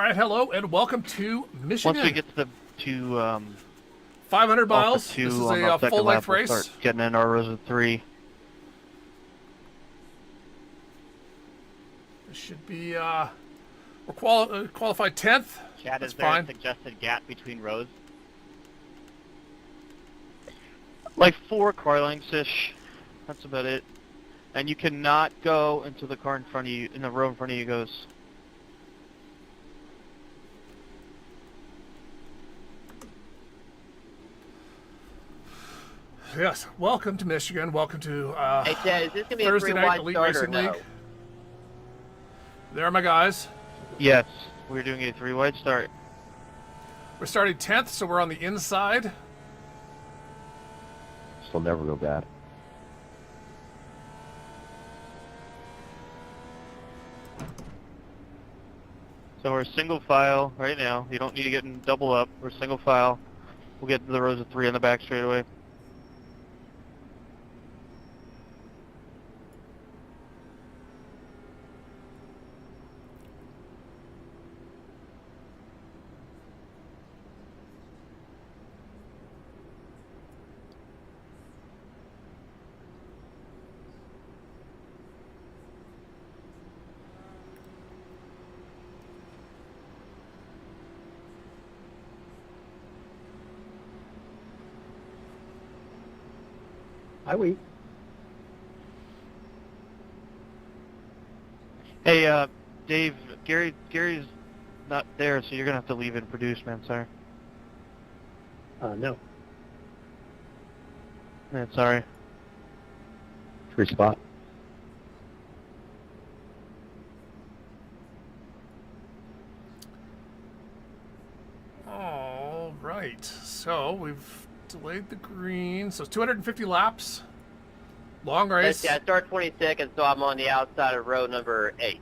right, hello and welcome to Michigan. Once we get to 500 miles. two This is on a the second full-length lap, we'll race. start getting in our rows of 3. This should be we're qualified 10th. Chad, That's is there fine. a suggested gap between rows? Like 4 car lengths-ish. That's about it. And you cannot go until the car in front of you, in the row in front of you goes. Yes, welcome to Michigan. Welcome to Hey, Chad, is this going to be Thursday a night 3-wide Elite start or Racing no? League. There are my guys. Yes, we're doing a 3-wide start. We're starting 10th, so we're on the inside. This will never go bad. So we're single file right now. You don't need to get in double up. We're single file. We'll get to the rows of 3 on the back straight away. I wait. Hey, Dave, Gary's not there, so you're gonna have to leave and produce, man. Sorry. No. Man, sorry. Free spot. All right, so we've delayed the green. So it's 250 laps. Long race. Yeah, start 22nd, so I'm on the outside of row number 8.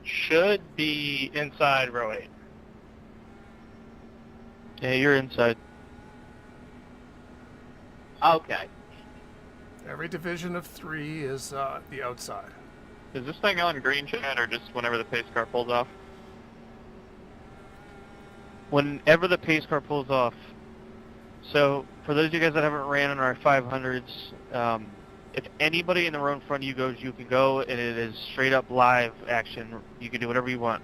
Should be inside row 8. Yeah, you're inside. Okay. Every division of 3 is the outside. Is this thing on green, Chad, or just whenever the pace car pulls off? Whenever the pace car pulls off. So, for those of you guys that haven't ran on our 500s, if anybody in the row in front of you goes, you can go, and it is straight up live action. You can do whatever you want.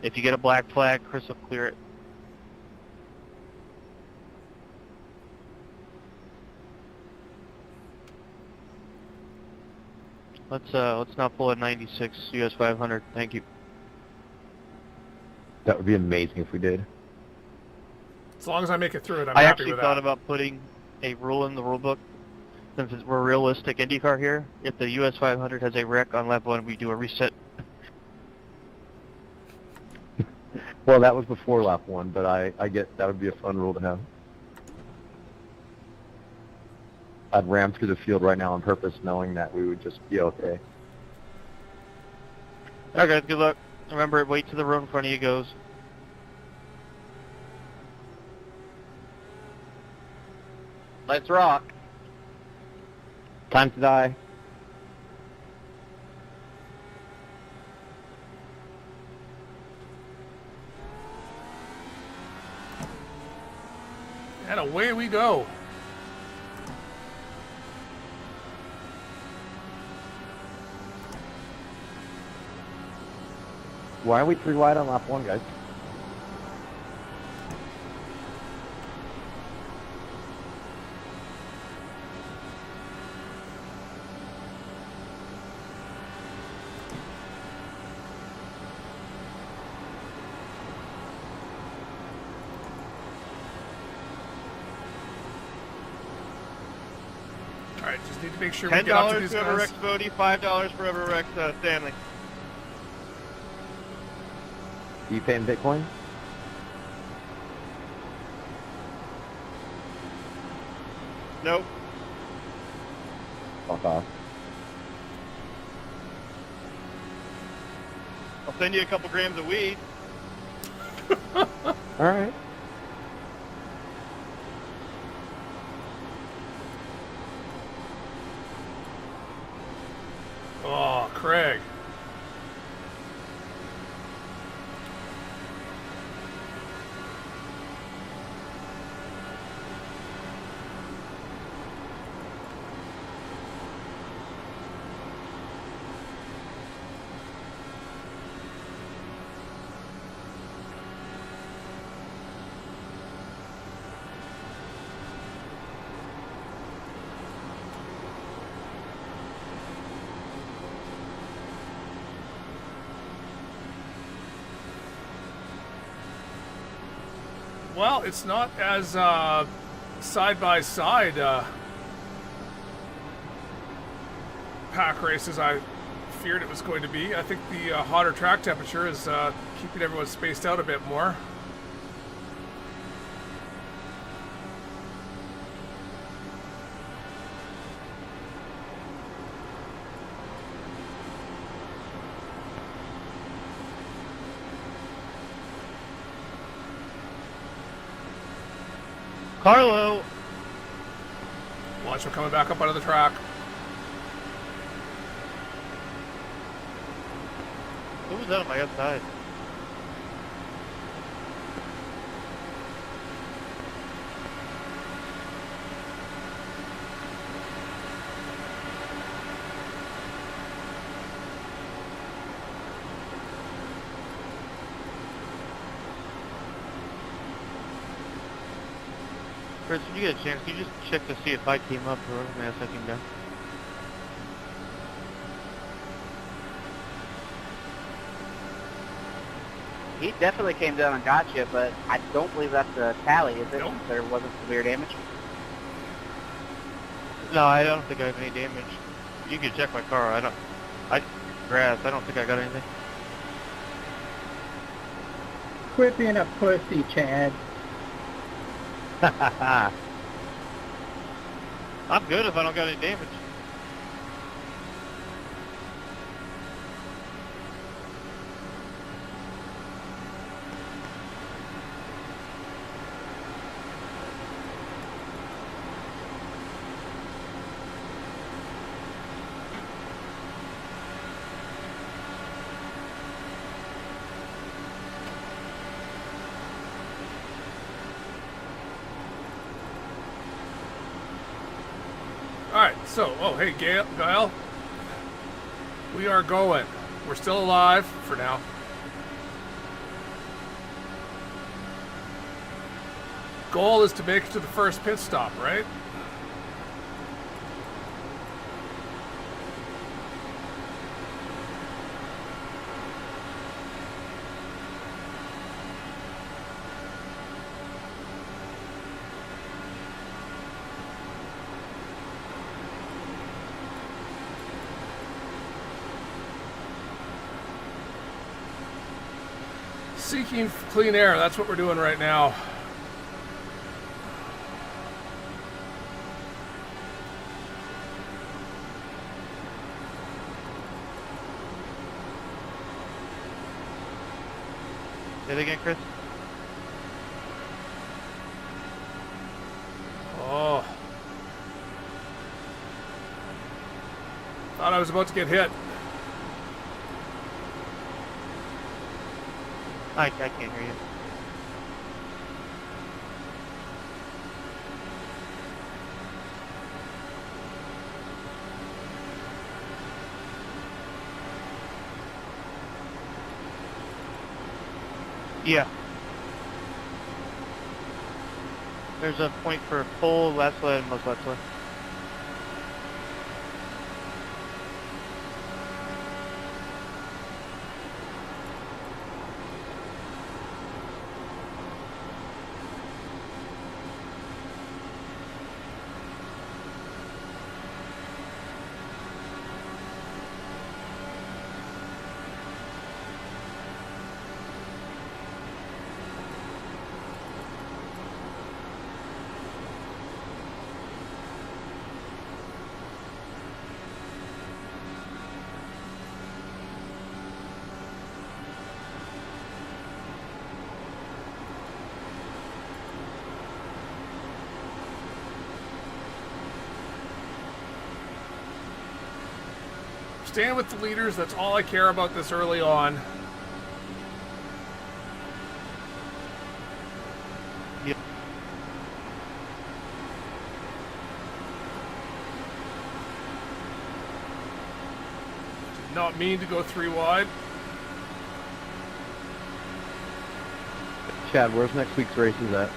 If you get a black flag, Chris will clear it. Let's not pull a 96 US 500. Thank you. That would be amazing if we did. As long as I make it through it, I'm I happy actually with thought that. about putting a rule in the rule book. Since we're realistic IndyCar here, if the US 500 has a wreck on lap 1, we do a reset. Well, that was before lap 1, but I get that would be a fun rule to have. I'd ram through the field right now on purpose, knowing that we would just be okay. Alright guys, good luck. Remember, wait till the row in front of you goes. Let's rock. Time to die. And away we go. Why are we 3 wide on lap 1, guys? All right, just need to make sure we get up to $10 these for whoever guys. wrecks Bodie, $5 for whoever wrecks Stanley. Do you pay in Bitcoin? Nope. Fuck off. I'll send you a couple grams of weed. Alright. Oh, Craig. Well, it's not as side-by-side pack race as I feared it was going to be. I think the hotter track temperature is keeping everyone spaced out a bit more. Carlo! Watch him coming back up out of the track. Who was that on my outside? Chris, when you get a chance, can you just check to see if I came up or if I came down? He definitely came down and got you, but I don't believe that's a tally, is it? Nope. There wasn't severe damage. No, I don't think I have any damage. You can check my car. Grass. I don't think I got anything. Quit being a pussy, Chad. I'm good if I don't got any damage. Alright, so, oh, hey, Guile. We are going. We're still alive for now. Goal is to make it to the first pit stop, right? Seeking clean air, that's what we're doing right now. Say that again, Chris? Oh. Thought I was about to get hit. I can't hear you. Yeah. There's a point for full Lesla and most Lesla. Staying with the leaders, that's all I care about this early on. Yep. Did not mean to go 3 wide. Chad, where's next week's races at?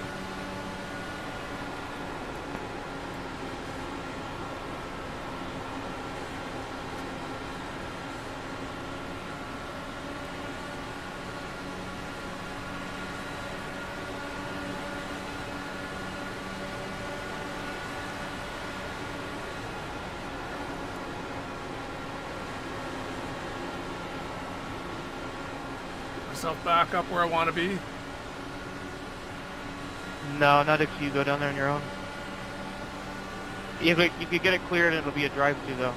myself back up where I want to be? No, not if you go down there on your own. You could get it cleared and it'll be a drive-through though.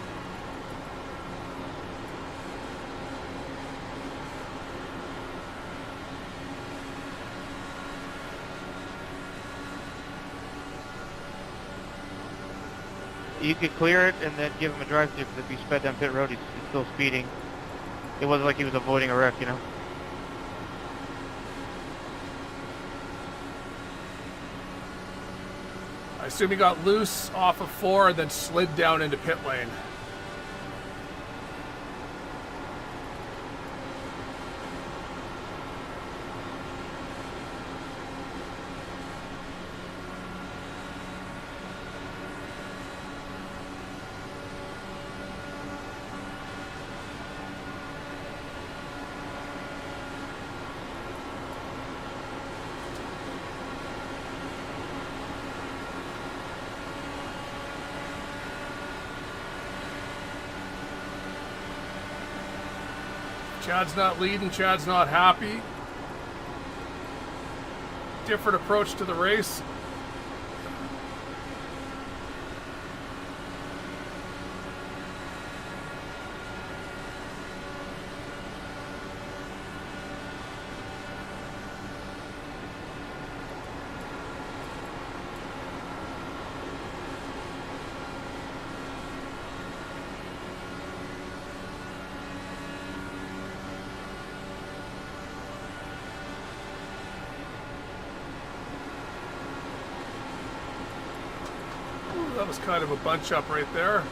You could clear it and then give him a drive-through, because if he sped down pit road, he's still speeding. It wasn't like he was avoiding a wreck, you know? I assume he got loose off of 4 and then slid down into pit lane. Chad's not leading, Chad's not happy. Different approach to the race. That was kind of a bunch up right there.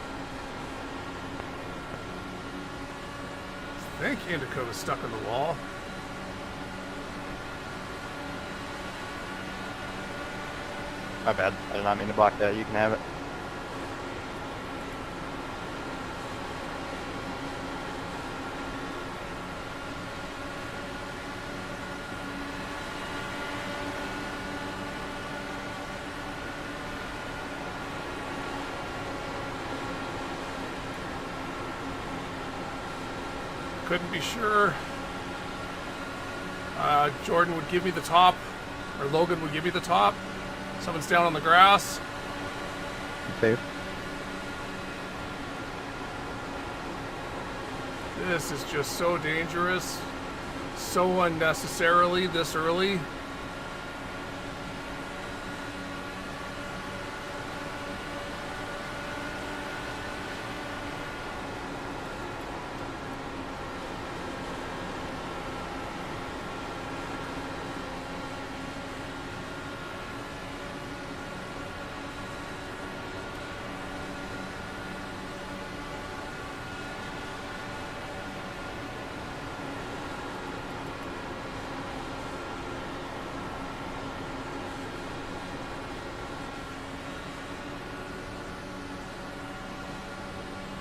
I think Indica was stuck in the wall. My bad. I did not mean to block that. You can have it. Couldn't be sure. Jordan would give me the top, or Logan would give me the top. Someone's down on the grass. Safe. This is just so dangerous. So unnecessarily this early.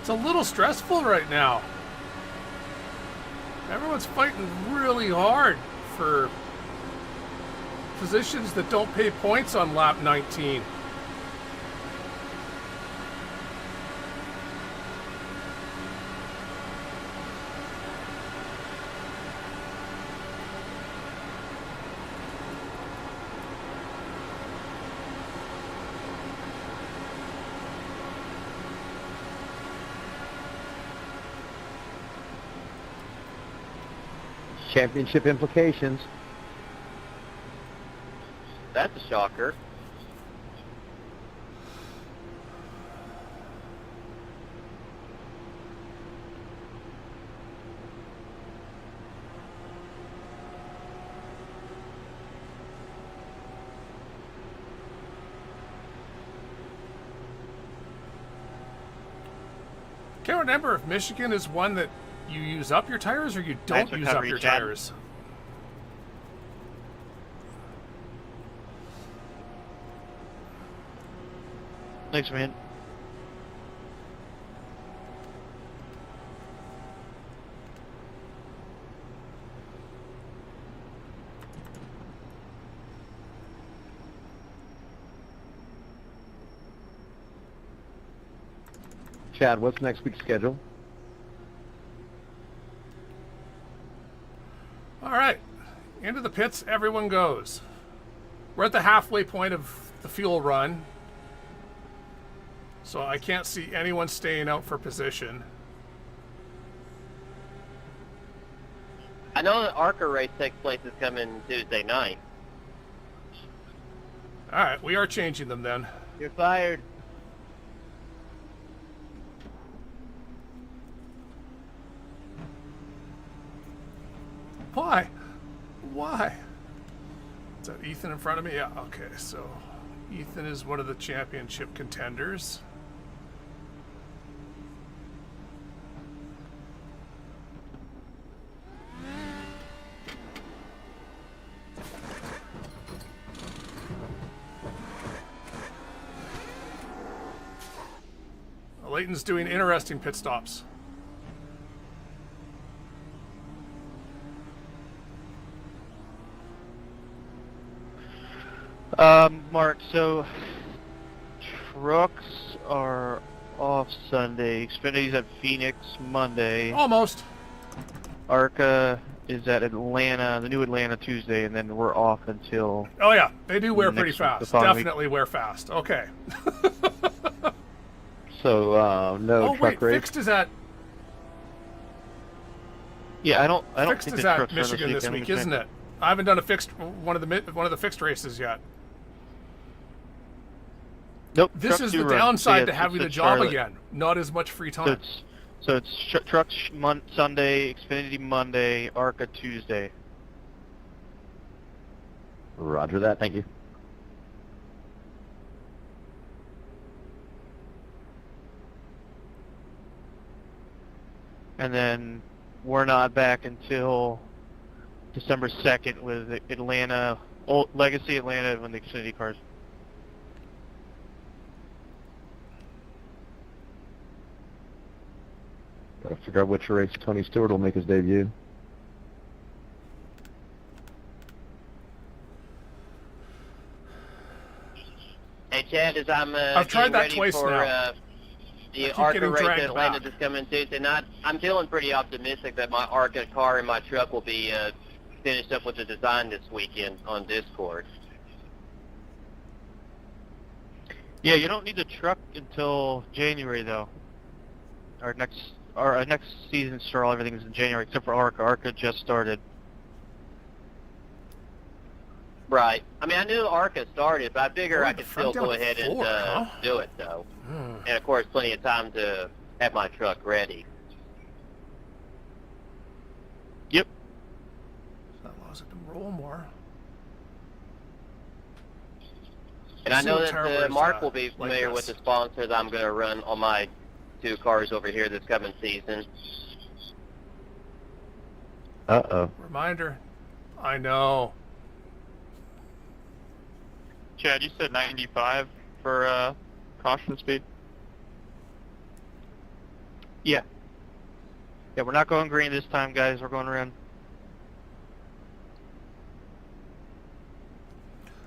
It's a little stressful right now. Everyone's fighting really hard for positions that don't pay points on lap 19. Championship implications. That's a shocker. Can't remember if Michigan is one that you use up your tires or you don't Nice use up recovery, your Chad. tires. Thanks, man. Chad, what's next week's schedule? All right. Into the pits, everyone goes. We're at the halfway point of the fuel run. So I can't see anyone staying out for position. I know the ARCA race takes place is coming Tuesday night. Alright, we are changing them then. You're fired. Why? Why? Is that Ethan in front of me? Yeah, okay, so Ethan is one of the championship contenders. Leighton's doing interesting pit stops. Mark, so trucks are off Sunday. Xfinity's at Phoenix Monday. Almost. ARCA is at Atlanta, the new Atlanta Tuesday, and then we're off until... Oh yeah, they do wear pretty Next week, the fast. following week. Definitely wear fast. Okay. So, no Oh truck wait, race? Fixed is at Yeah, I don't Fixed think is the at trucks are Michigan this weekend. week, isn't it? I haven't done a fixed one of the fixed races yet. Nope. This trucks is do the run. downside So, to yeah, having a it's job Charlotte. again. Not as much free So time. it's trucks Sunday, Xfinity Monday, ARCA Tuesday. Roger that, thank you. And then we're not back until December 2nd with Atlanta, old Legacy Atlanta when the Xfinity cars. Gotta figure out which race Tony Stewart will make his debut. Hey Chad, as I'm I've tried getting that ready twice for now. The keep ARCA getting race dragged in Atlanta back. this coming Tuesday night, I'm feeling pretty optimistic that my ARCA car and my truck will be finished up with the design this weekend on Discord. Yeah, you don't need the truck until January though. Our next season start, all everything is in January except for ARCA. ARCA just started. Right. I mean, I knew ARCA started, but I figure Oh, I the could front still down go to ahead and 4, huh? do it though. Hmm. And of course, plenty of time to have my truck ready. Yep. That allows it to roll more. And I See know what that Tower Mark is, will be like familiar with this. the sponsor that I'm going to run on my 2 cars over here this coming season. Uh-oh. Reminder. I know. Chad, you said 95 for caution speed? Yeah. Yeah, we're not going green this time, guys. We're going red.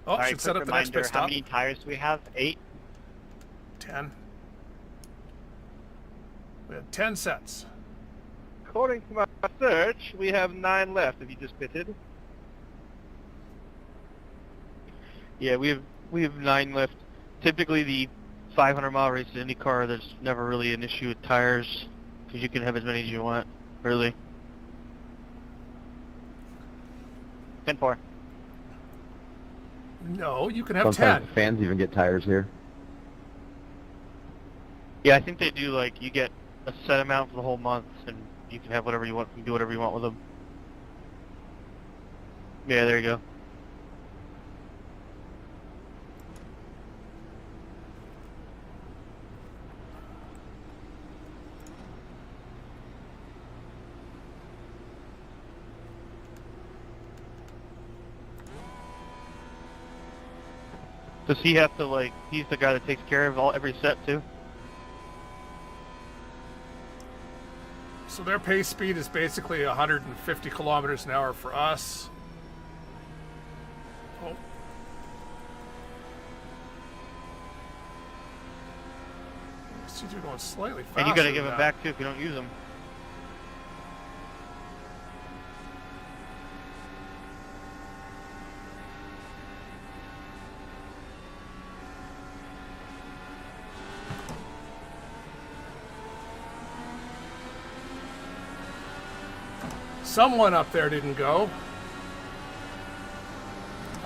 Oh, should set up the next pit stop. How many tires do we have? 8? 10. We had 10 sets. According to my search, we have 9 left. If you just pitted. Yeah, we have 9 left. Typically, the 500-mile races in IndyCar, there's never really an issue with tires because you can have as many as you want, really. 10-4. No, you can have Sometimes 10. the fans even get tires here. Yeah, I think they do. Like, you get a set amount for the whole month, and you can have whatever you want. You can do whatever you want with them. Yeah, there you go. Does he have to, like, he's the guy that takes care of every set, too? So their pace speed is basically 150 kilometers an hour for us. Oh. I see you're going slightly faster. And you gotta than give them that. back, too, if you don't use them. Someone up there didn't go.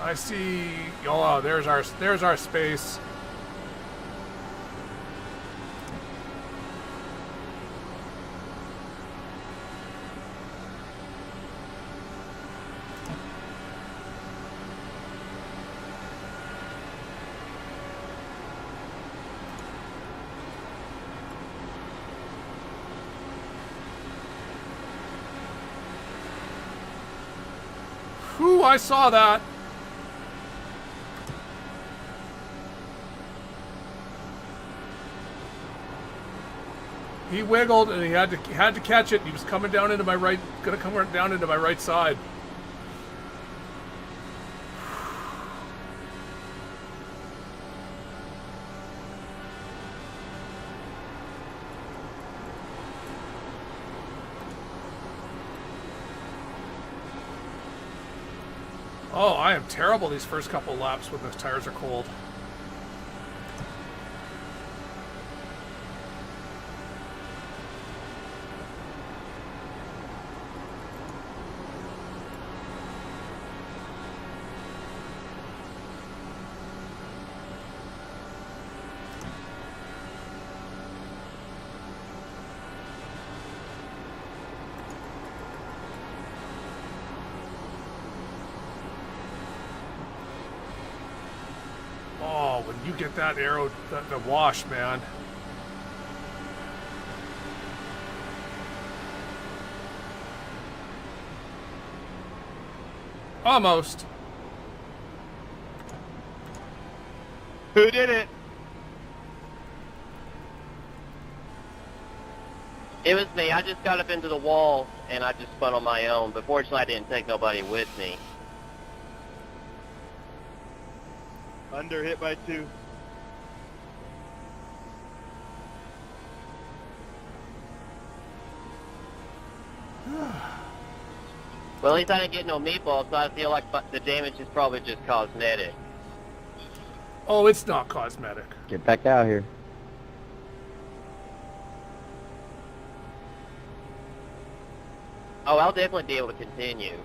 I see. Oh, there's our space. Whew, I saw that. He wiggled and he had to catch it. He was coming down into my right, gonna come down into my right side. Oh, I am terrible these first couple laps when the tires are cold. When you get that arrow, the wash, man. Almost. Who did it? It was me. I just got up into the wall and I just spun on my own. But fortunately, I didn't take nobody with me. Under hit by 2. Well, at least I didn't get no meatballs, so I feel like the damage is probably just cosmetic. Oh, it's not cosmetic. Get back out here. Oh, I'll definitely be able to continue.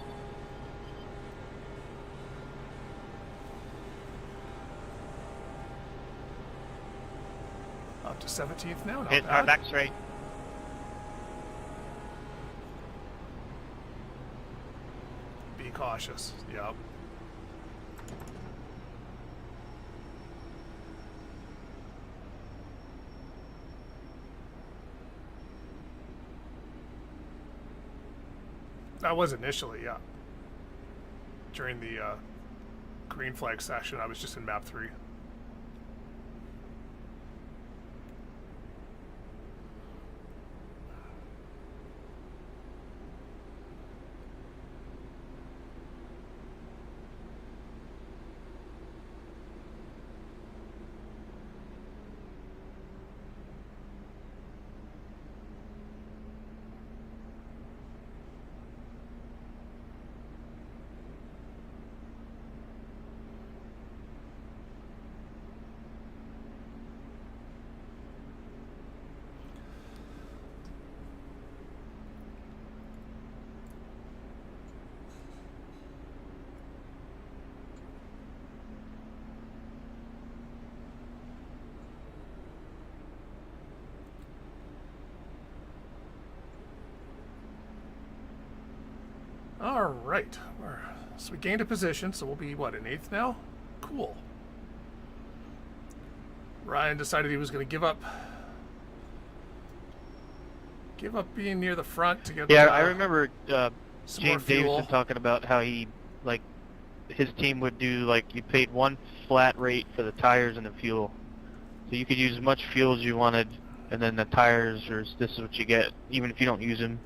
Up to 17th now. Not Hit our bad. back straight. Be cautious. Yep. That was initially, yeah. During the green flag session, I was just in map 3. All right. So we gained a position, so we'll be, what, in 8th now? Cool. Ryan decided he was going to give up being near the front to get Yeah, I remember some more James fuel. Davison talking about how he, like, his team would do, like, you paid one flat rate for the tires and the fuel. So you could use as much fuel as you wanted, and then the tires, or this is what you get, even if you don't use them.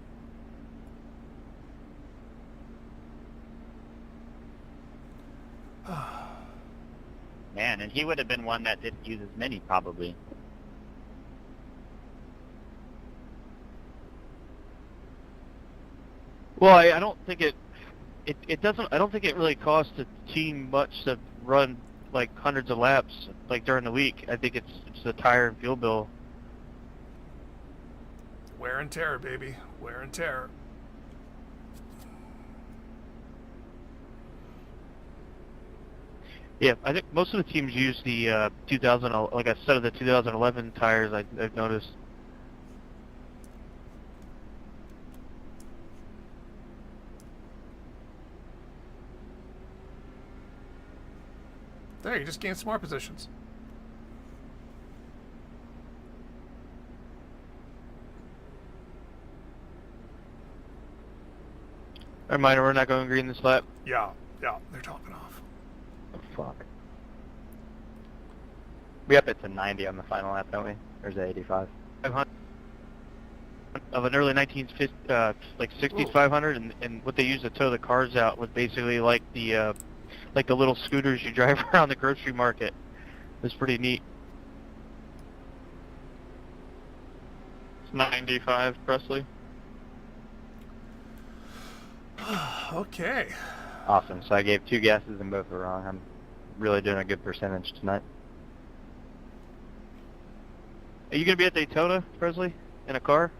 Man, and he would have been one that didn't use as many, probably. Well, I don't think it doesn't. I don't think it really costs the team much to run like hundreds of laps like during the week. I think it's the tire and fuel bill. Wear and tear, baby. Wear and tear. Yeah, I think most of the teams use the 2000, like a set of the 2011 tires. I've noticed. There, you just gained some more positions. Reminder, we're not going green this lap. Yeah, they're topping off. Oh, fuck. We up it to 90 on the final lap, don't we? Or is it 85? 500 of an early 1950s, like 60s Ooh. 500, and what they used to tow the cars out was basically like the little scooters you drive around the grocery market. It was pretty neat. It's 95, Presley. Okay. Awesome. So I gave 2 guesses and both were wrong. I'm really doing a good percentage tonight. Are you gonna be at Daytona, Presley, in a car?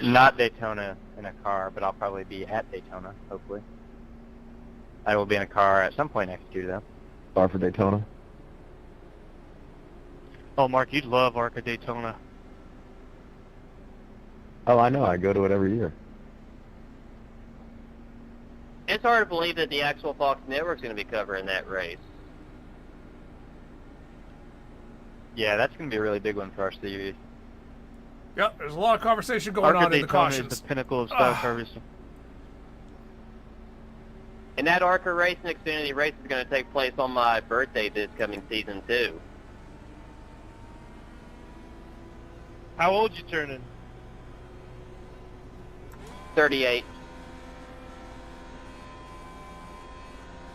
Not Daytona in a car, but I'll probably be at Daytona, hopefully. I will be in a car at some point next year, though. Bar for Daytona. Oh, Mark, you'd love ARCA Daytona. Oh, I know. I go to it every year. It's hard to believe that the actual Fox Network's going to be covering that race. Yeah, that's going to be a really big one for our series. Yep, there's a lot of conversation going ARCA on in the Daytona cautions. is the pinnacle of stock car racing. And that ARCA Racing Xfinity race is going to take place on my birthday this coming season, too. How old you turning? 38.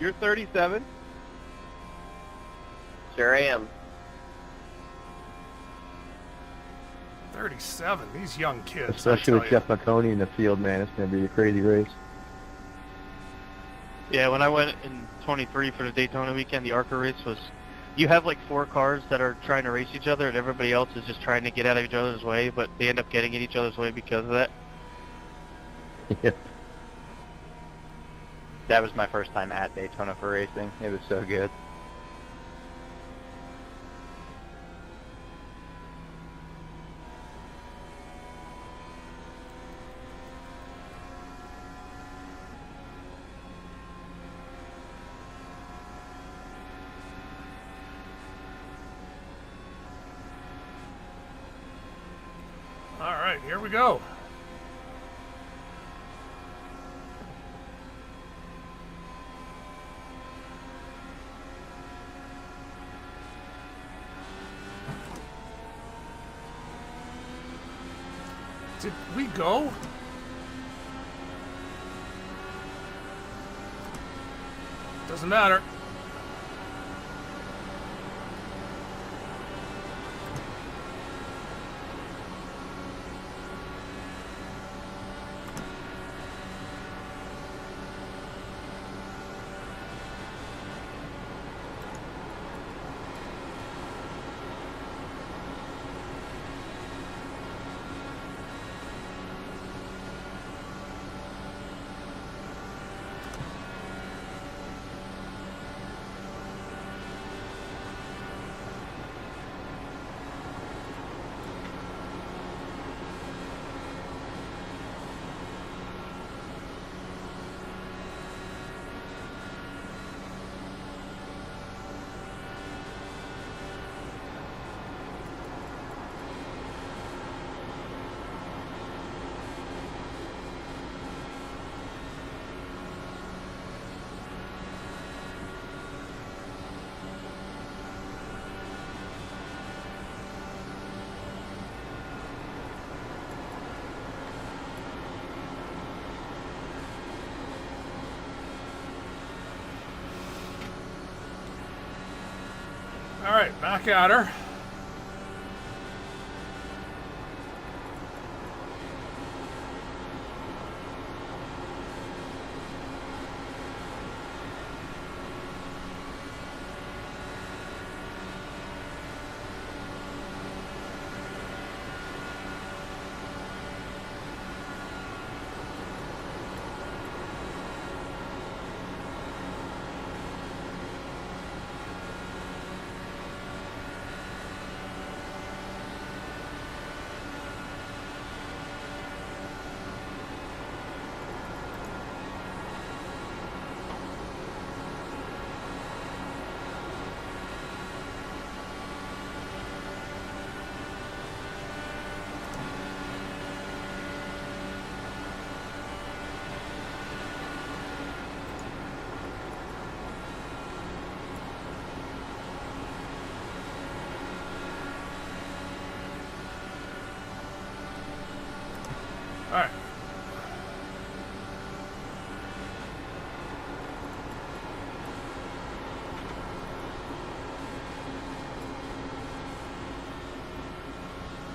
You're 37. Sure am. 37. These young kids. Especially I with tell Jeff McConey in the field, man. It's going to be a crazy race. Yeah, when I went in 23 for the Daytona weekend, the ARCA race was, you have like 4 cars that are trying to race each other, and everybody else is just trying to get out of each other's way, but they end up getting in each other's way because of that. Yeah. That was my first time at Daytona for racing. It was so good. All right, here we go. Did we go? Doesn't matter. All right, back at her.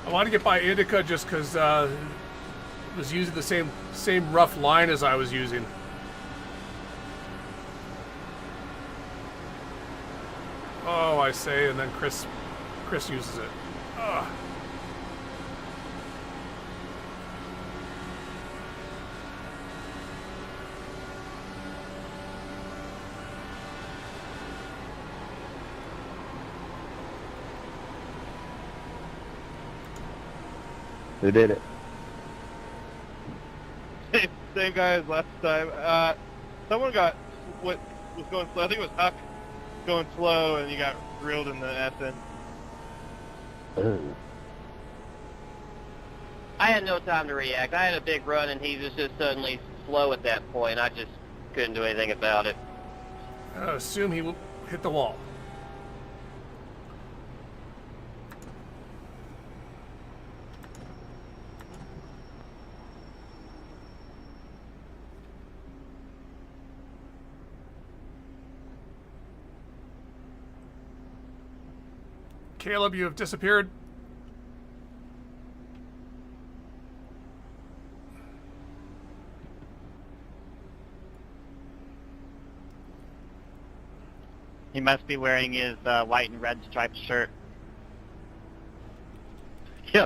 I want to get by Indica just because it was using the same rough line as I was using. Oh, I say, and then Chris uses it. Ugh. Who did it? Same guy as last time. Someone got what was going slow. I think it was Huck going slow, and he got grilled in the S end. Oh. I had no time to react. I had a big run, and he was just suddenly slow at that point. I just couldn't do anything about it. I assume he will hit the wall. Caleb, you have disappeared. He must be wearing his white and red striped shirt. Yeah.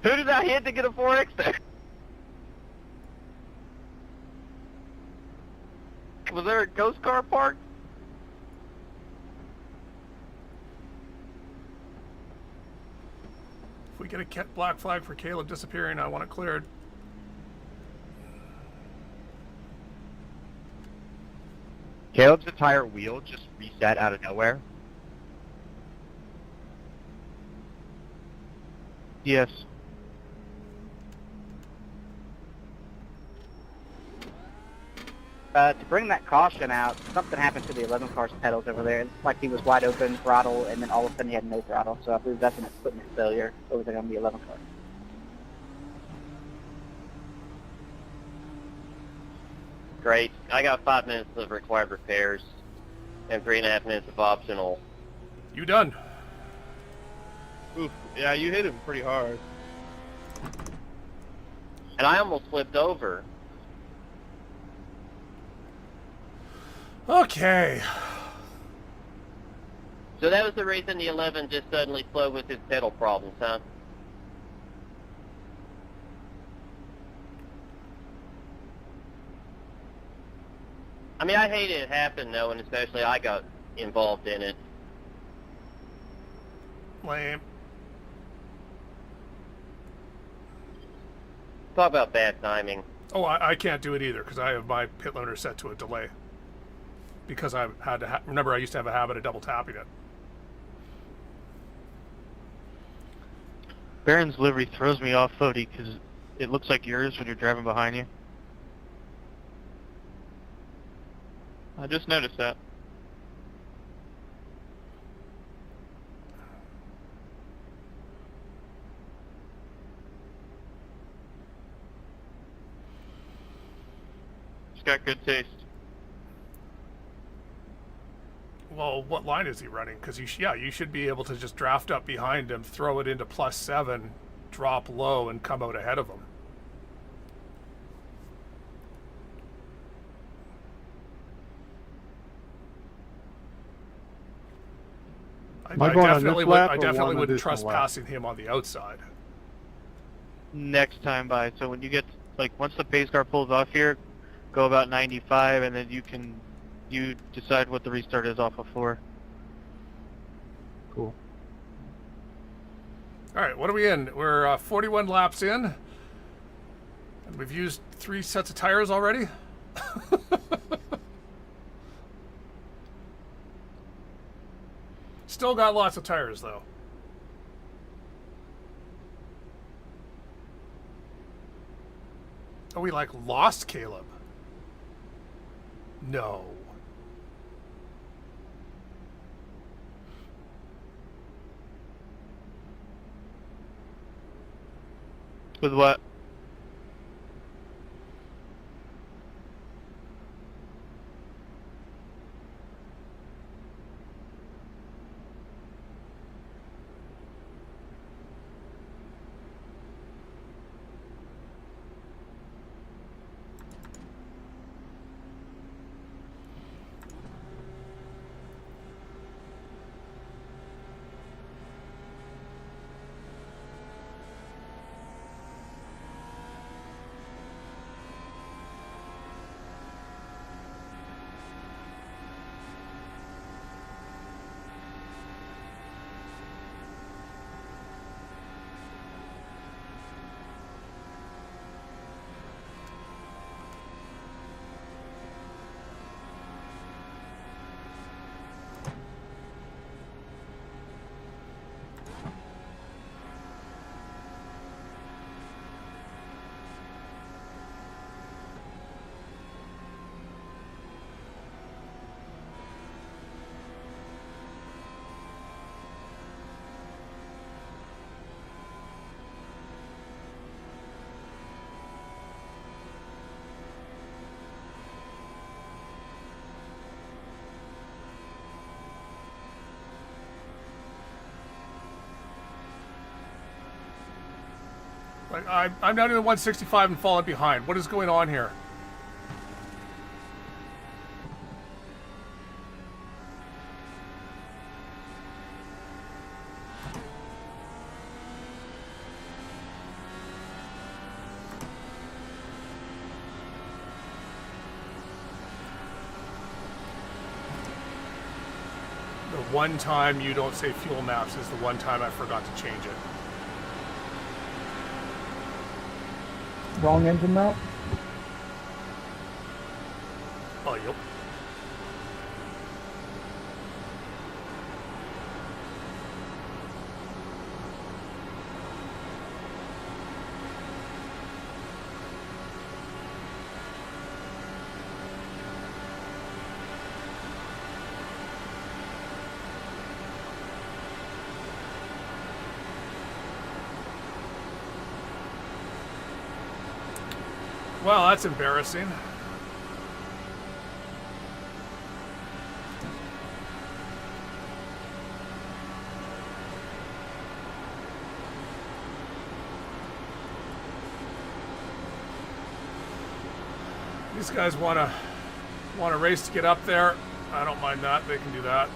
Who did I hit to get a 4X there? Was there a ghost car parked? If we get a black flag for Caleb disappearing, I want it cleared. Caleb's entire wheel just reset out of nowhere. Yes. To bring that caution out, something happened to the 11 car's pedals over there. It's like he was wide open, throttle, and then all of a sudden he had no throttle. So I believe that's an equipment failure over there on the 11 car. Great. I got 5 minutes of required repairs and 3.5 minutes of optional. You done? Oof. Yeah, you hit him pretty hard. And I almost flipped over. Okay. So that was the reason the 11 just suddenly slowed with his pedal problems, huh? I mean, I hate it happened, though, and especially I got involved in it. Lame. Talk about bad timing. Oh, I can't do it either because I have my pit limiter set to a delay. Because I had to remember I used to have a habit of double tapping it. Baron's livery throws me off, Fody, because it looks like yours when you're driving behind you. I just noticed that. He's got good taste. Well, what line is he running? Because you should be able to just draft up behind him, throw it into +7, drop low, and come out ahead of him. I definitely wouldn't trust passing him on the outside. Next time by. So when you get, like, once the pace car pulls off here, go about 95, and then you decide what the restart is off of 4. Cool. All right, what are we in? We're 41 laps in, and we've used 3 sets of tires already. Still got lots of tires, though. Oh, we lost Caleb. No. With what? Like, I'm down to the 165 and falling behind. What is going on here? The one time you don't say fuel maps is the one time I forgot to change it. Wrong engine mount? Oh, yep. Well, that's embarrassing. These guys want to race to get up there. I don't mind that. They can do that.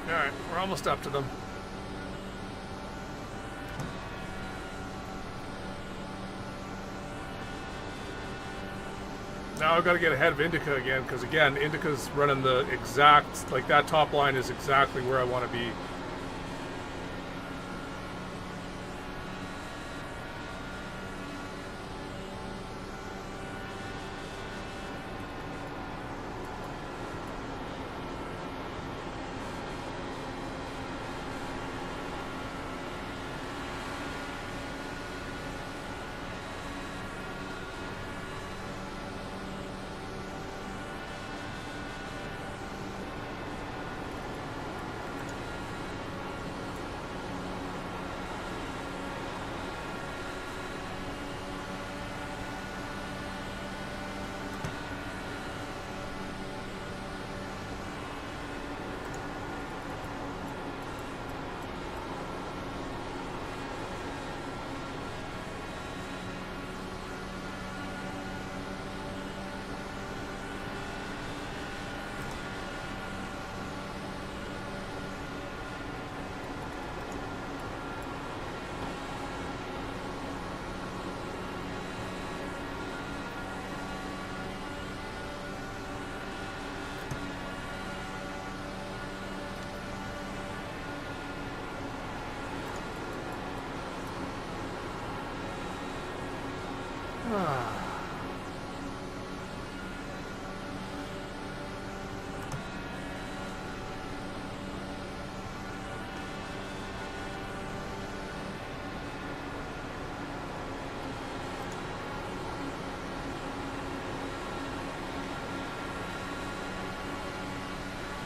Alright, we're almost up to them. Now I've got to get ahead of Indica again, because again, Indica's running the exact, like that top line is exactly where I want to be.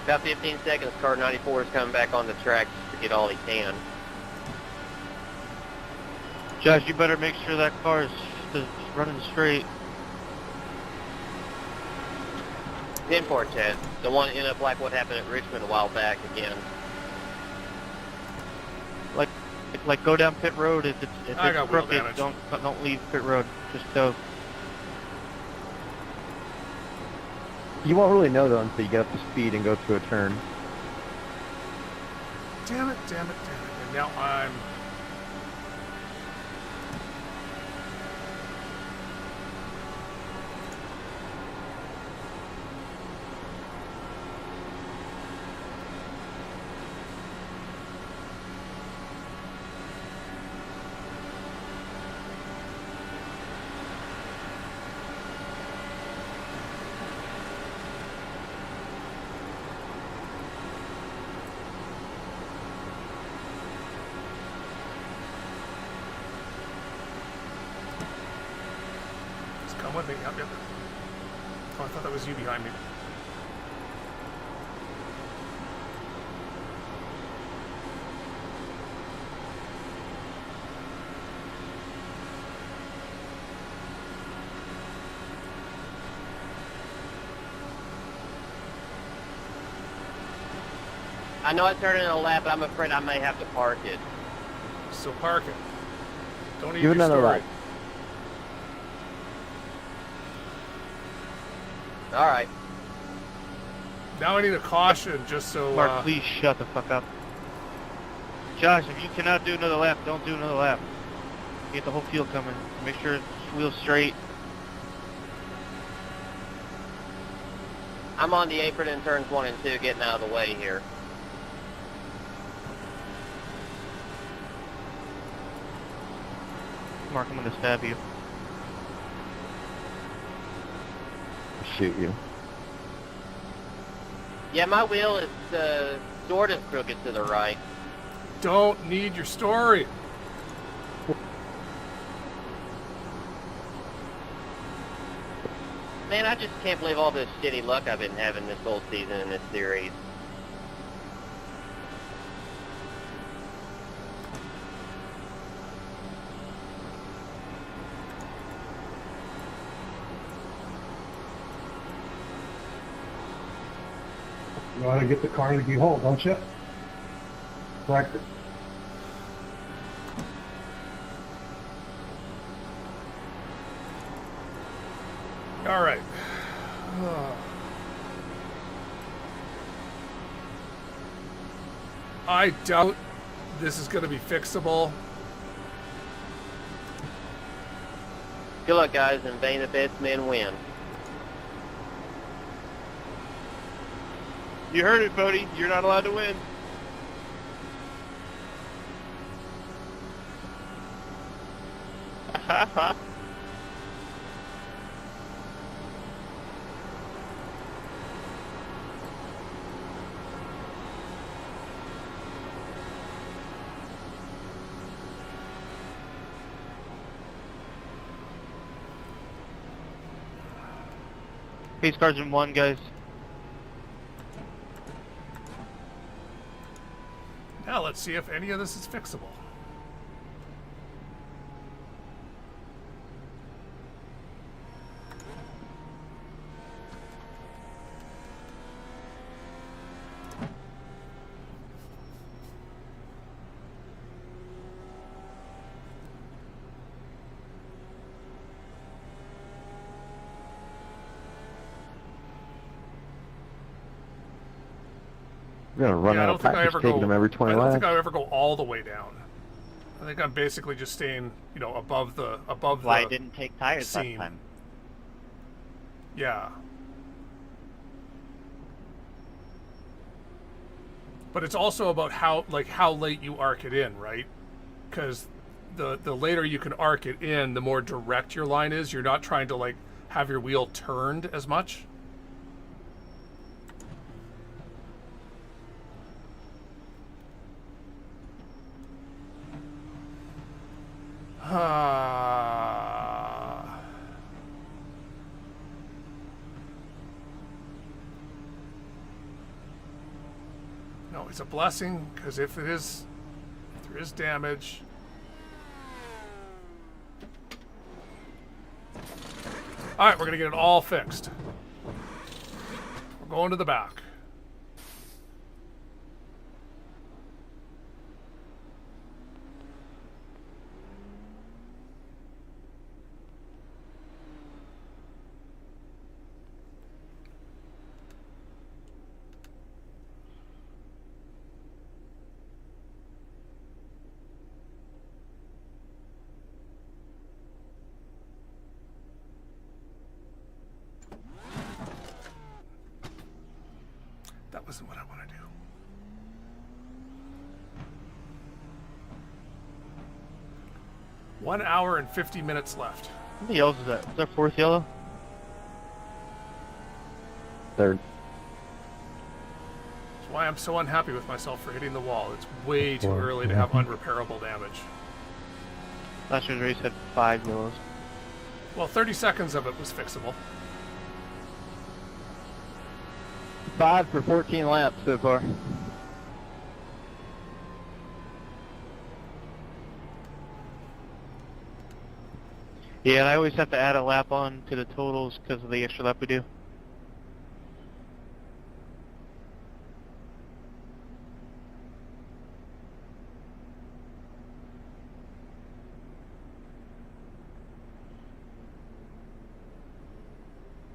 About 15 seconds, car 94 is coming back on the track to get all he can. Josh, you better make sure that car is running straight. 10-4, Chad. Don't want to end up like what happened at Richmond a while back again. Like go down pit road. If I it's got wheel crooked, damage. don't leave pit road. Just go. You won't really know though until you get up to speed and go through a turn. Damn it, damn it, damn it. And now I'm... of me. Yep, yep. Oh, I thought that was you behind me. I know I turned in a lap, but I'm afraid I may have to park it. So park it. Don't eat Give your another story. lap. All right. Now I need a caution just so... Mark, please shut the fuck up. Josh, if you cannot do another lap, don't do another lap. Get the whole field coming. Make sure it's wheels straight. I'm on the apron in turns 1 and 2, getting out of the way here. Mark, I'm gonna stab you. Shoot you. Yeah, my wheel is sort of crooked to the right. don't need your story. Man, I just can't believe all this shitty luck I've been having this whole season in this series. You want to get the Carnegie Hole, don't you? Practice. All right. I doubt this is going to be fixable. Good luck, guys, and may the best men win. You heard it, Bodie. You're not allowed to win. Pace cars in one, guys. Now let's see if any of this is fixable. We're gonna run Yeah, I out don't of think I practice ever taking go. them every 20 I don't laps. think I ever go all the way down. I think I'm basically just staying, you know, above the Why I didn't take tires seam. last time. Yeah. But it's also about how late you arc it in, right? Because the later you can arc it in, the more direct your line is. You're not trying to like have your wheel turned as much. No, it's a blessing, because if there is damage. All right, we're gonna get it all fixed. We're going to the back. That wasn't what I want to do. One hour and 50 minutes left. How many yellows is that? Is that fourth yellow? Third. That's why I'm so unhappy with myself for hitting the wall. It's way too Four, early to have unrepairable damage. Last year's race had 5 yellows. Well, 30 seconds of it was fixable. 5 for 14 laps so far. Yeah, and I always have to add a lap on to the totals because of the extra lap we do.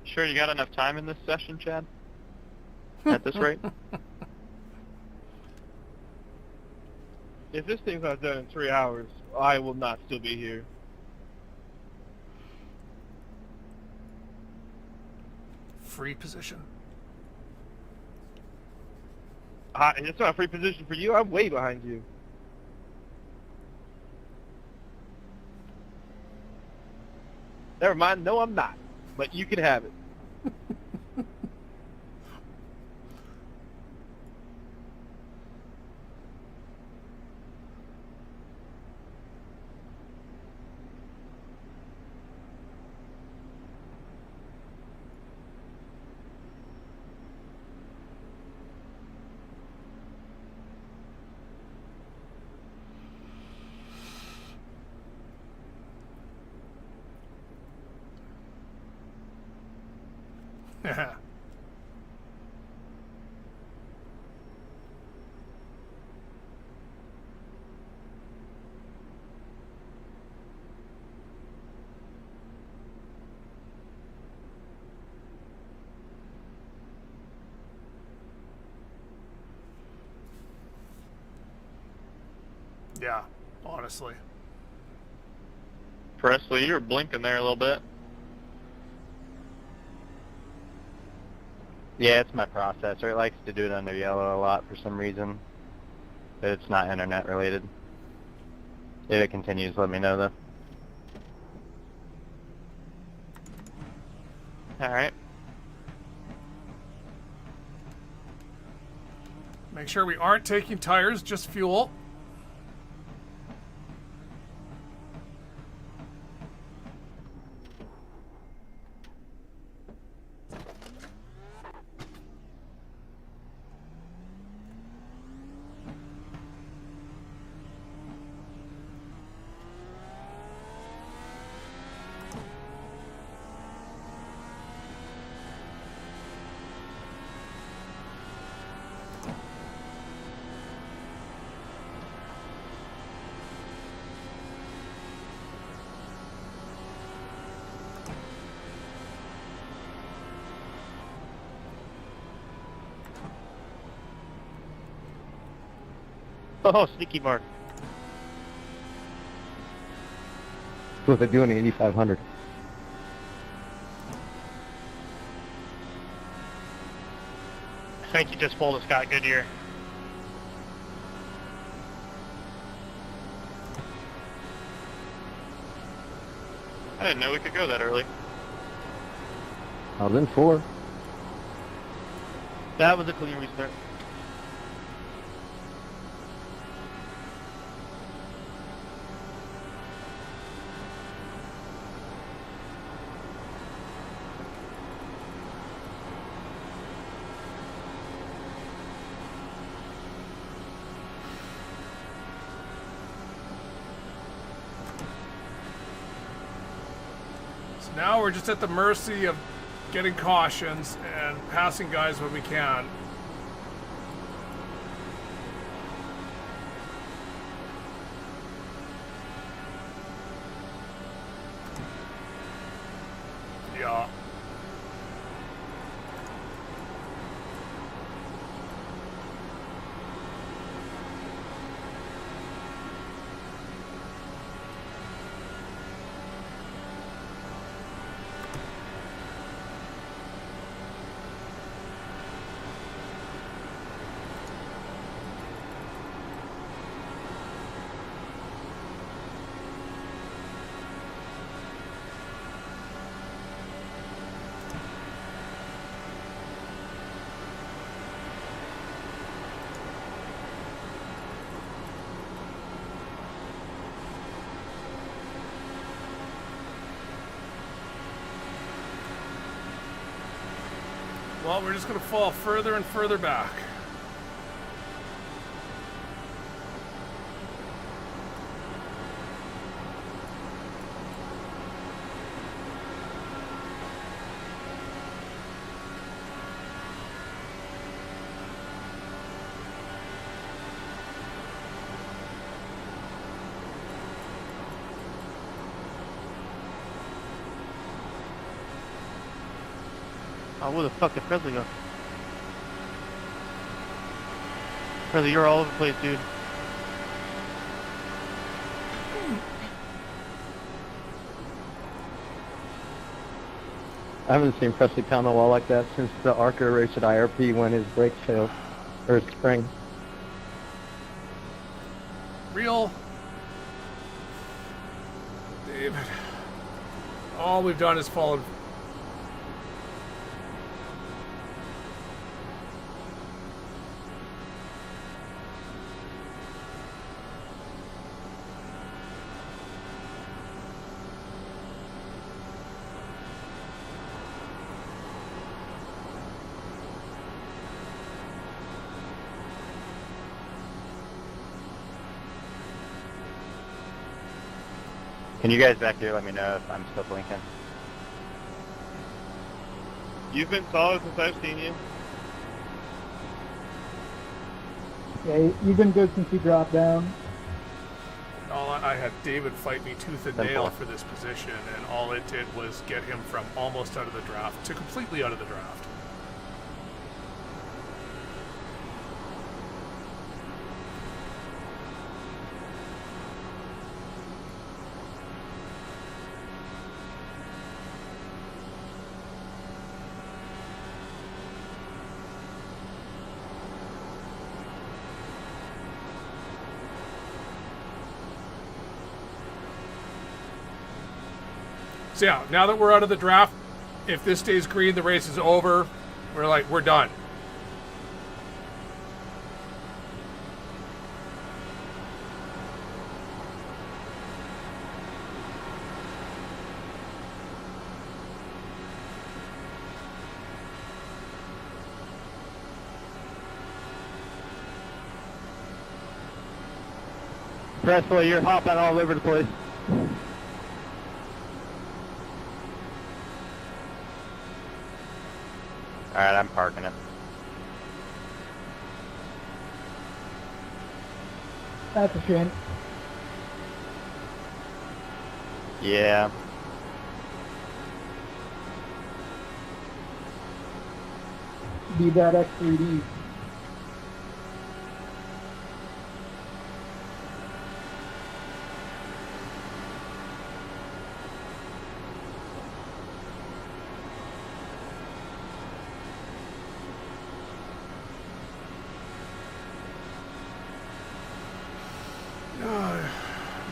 Sure you got enough time in this session, Chad? At this rate? If this thing's not done in 3 hours, I will not still be here. Free position. It's not a free position for you. I'm way behind you. Never mind. No, I'm not. But you can have it. Yeah, honestly. Presley, you were blinking there a little bit. Yeah, it's my processor. It likes to do it under yellow a lot for some reason. But it's not internet related. If it continues, let me know though. Alright. Make sure we aren't taking tires, just fuel. Oh, sneaky mark. That's what they do in the Indy 500. I think you just pulled a Scott Goodyear. I didn't know we could go that early. I was in 4. That was a clean restart. So now we're just at the mercy of getting cautions and passing guys when we can. Yeah. Well, we're just going to fall further and further back. Oh, where the fuck did Presley go? Presley, you're all over the place, dude. I haven't seen Presley pound the wall like that since the ARCA race at IRP when his brakes failed, or his spring. Real. David. All we've done is followed. Can you guys back here let me know if I'm still blinking? You've been solid since I've seen you. Yeah, you've been good since you dropped down. I had David fight me tooth and Simple. nail for this position, and all it did was get him from almost out of the draft to completely out of the draft. So yeah, now that we're out of the draft, if this stays green, the race is over. We're done. Presley, you're hopping all over the place. Alright, I'm parking it. That's a shame. Yeah. Be that X3D.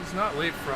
He's not late for.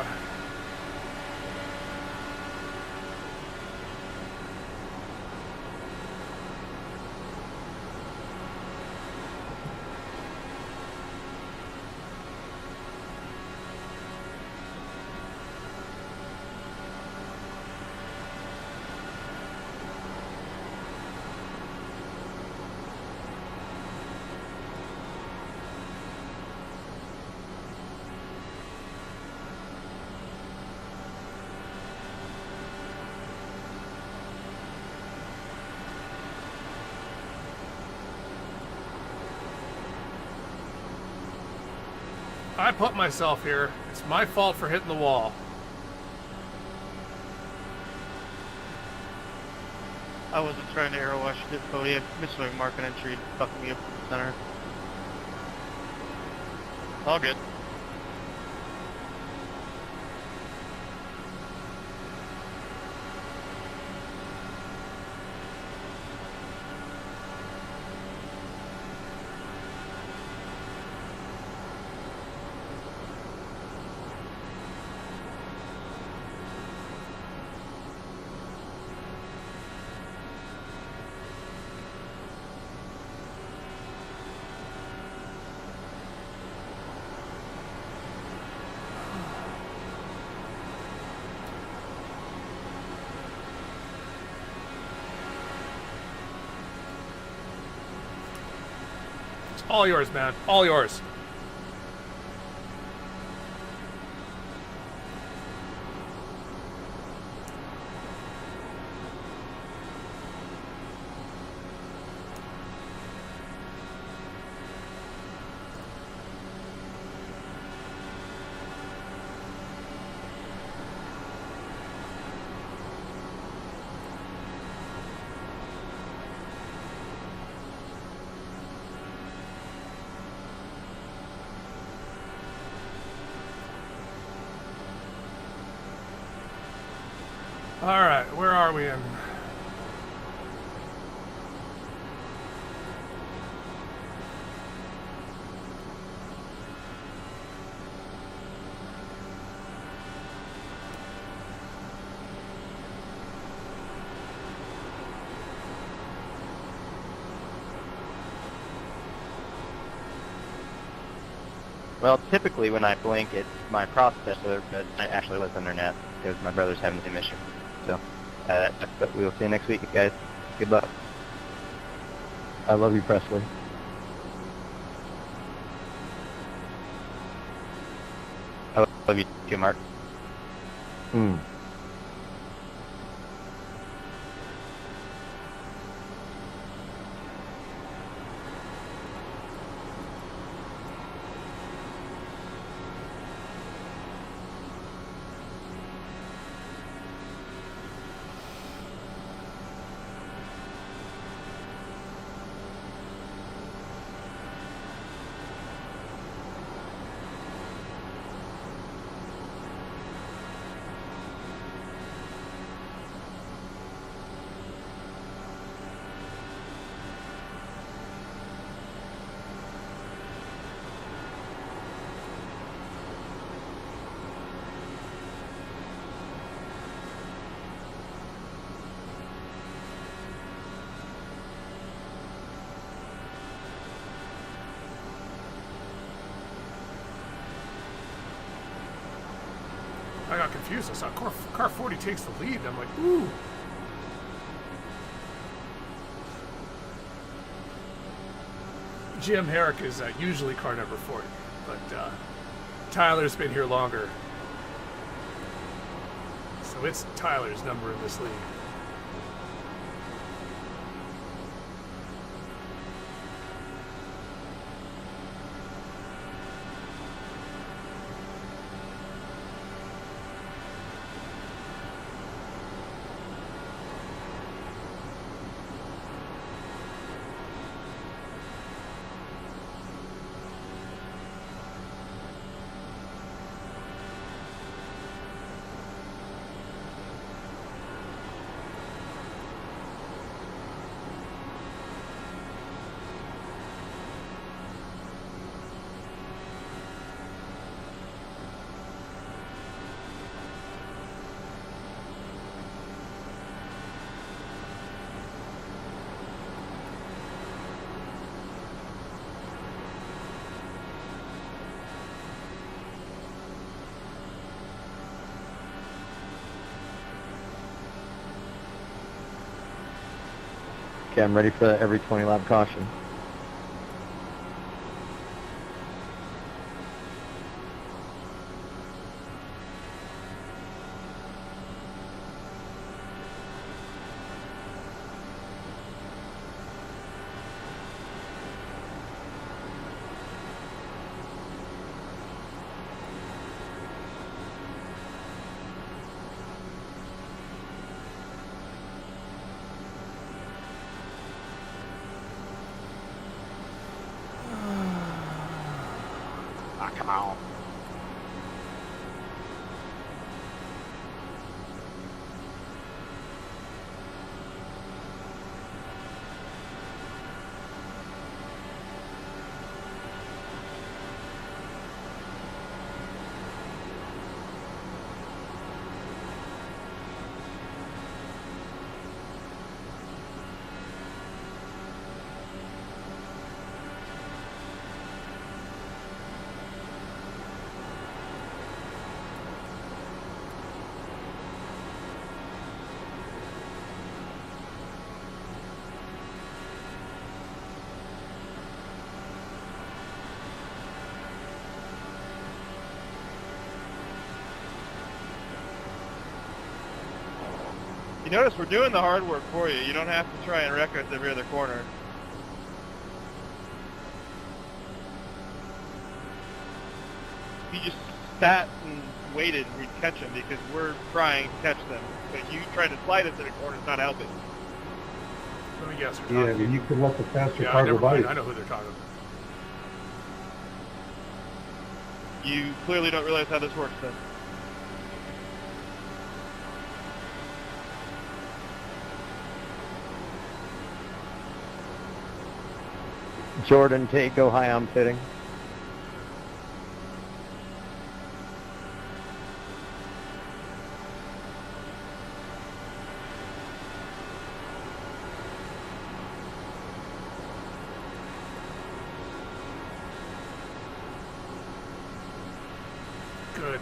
I put myself here. It's my fault for hitting the wall. I wasn't trying to arrow wash it, Cody. I missed my marking entry, fucking me up in the center. All good. All yours, man. All yours. All right, where are we in? Well, typically when I blink, it's my processor, but I actually was internet because my brother's having the mission. So, but we will see you next week, guys. Good luck. I love you, Presley. I love you too, Mark. Hmm. I got confused. I saw car 40 takes the lead. And I'm like, ooh. Jim Herrick is usually car number 40, but Tyler's been here longer. So it's Tyler's number in this league. Okay, I'm ready for the every 20 lap caution. Come on. notice we're doing the hard work for you. You don't have to try and wreck us every other corner. If you just sat and waited, we'd catch them because we're trying to catch them. If you try to slide us in a corner, it's not helping. Let me guess. Yeah, but you could let the faster Yeah, car go never by mind. you. I know who they're talking about. You clearly don't realize how this works then. Jordan, go high, I'm pitting. Good.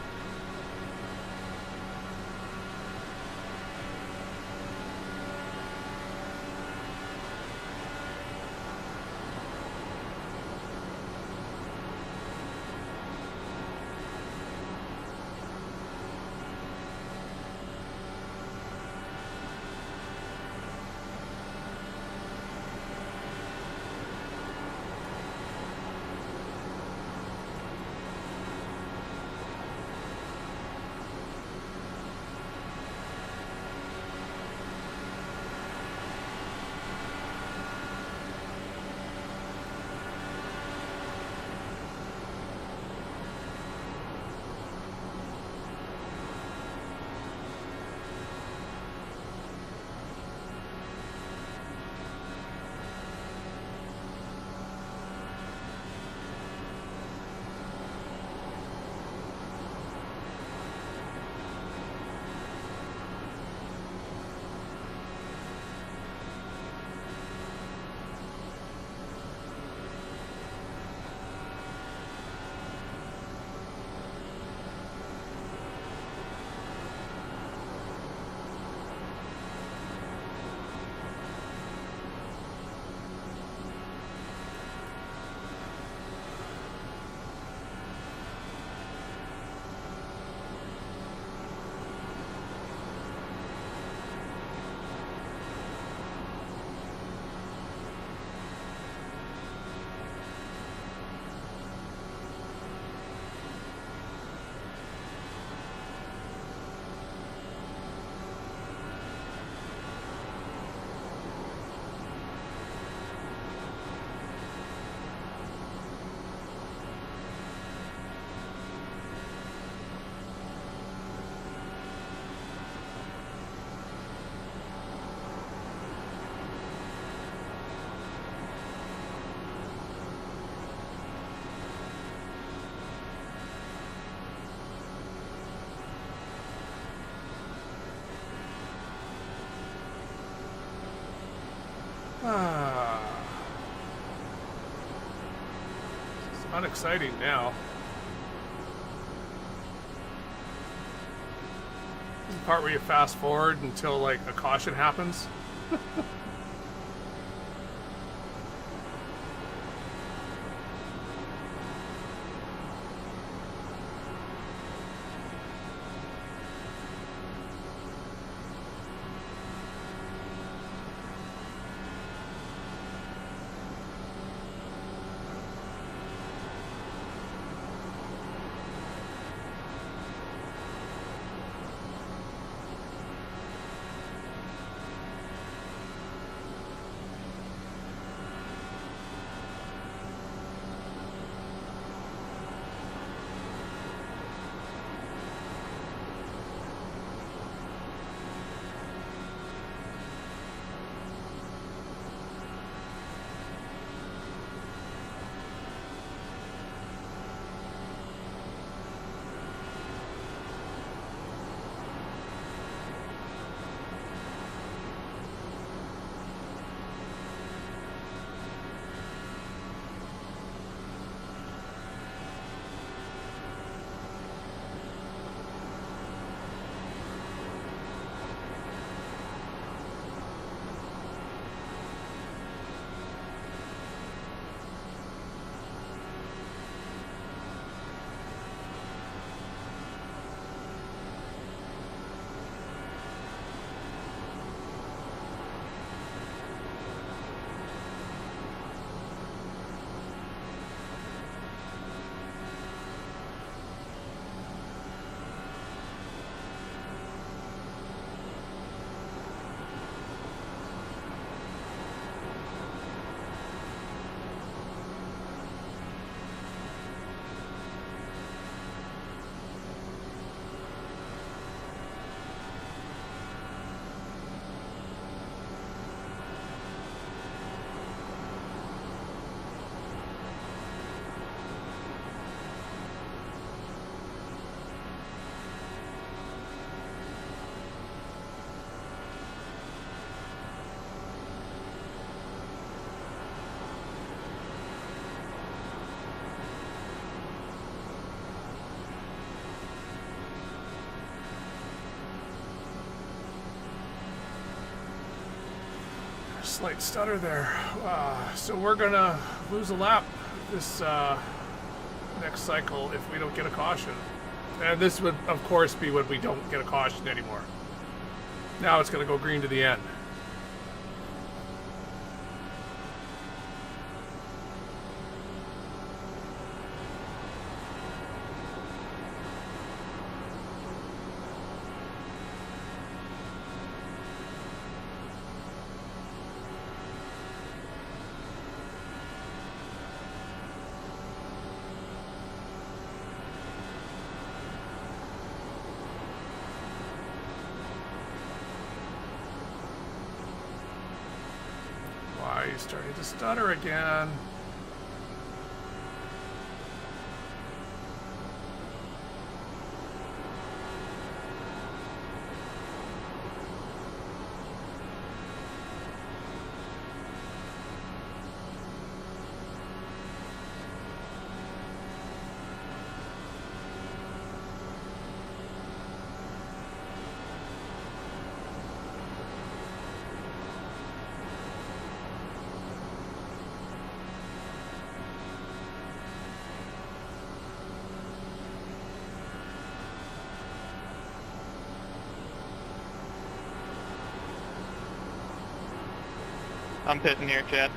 It's unexciting now. This is the part where you fast forward until like a caution happens. Slight stutter there. So we're gonna lose a lap this next cycle if we don't get a caution. And this would, of course, be when we don't get a caution anymore. Now it's gonna go green to the end. He's starting to stutter again. I'm pitting here, Chad.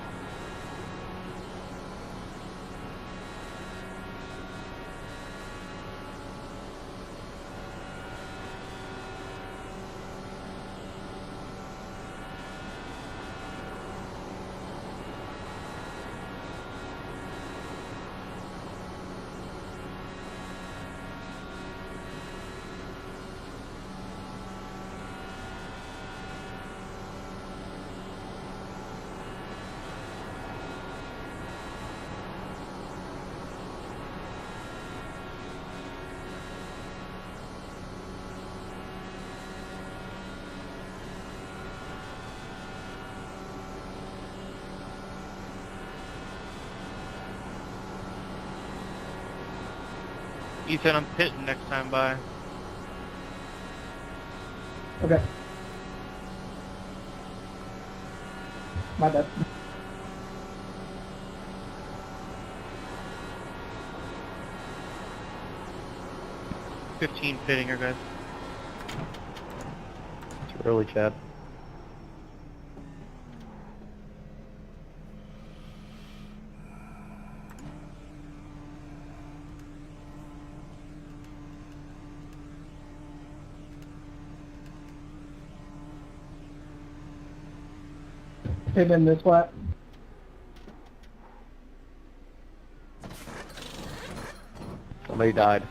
Ethan, I'm pitting next time by. Okay. My bad. $15 pitting her, guys. Too early, Chad. Hit in this lap. Somebody died.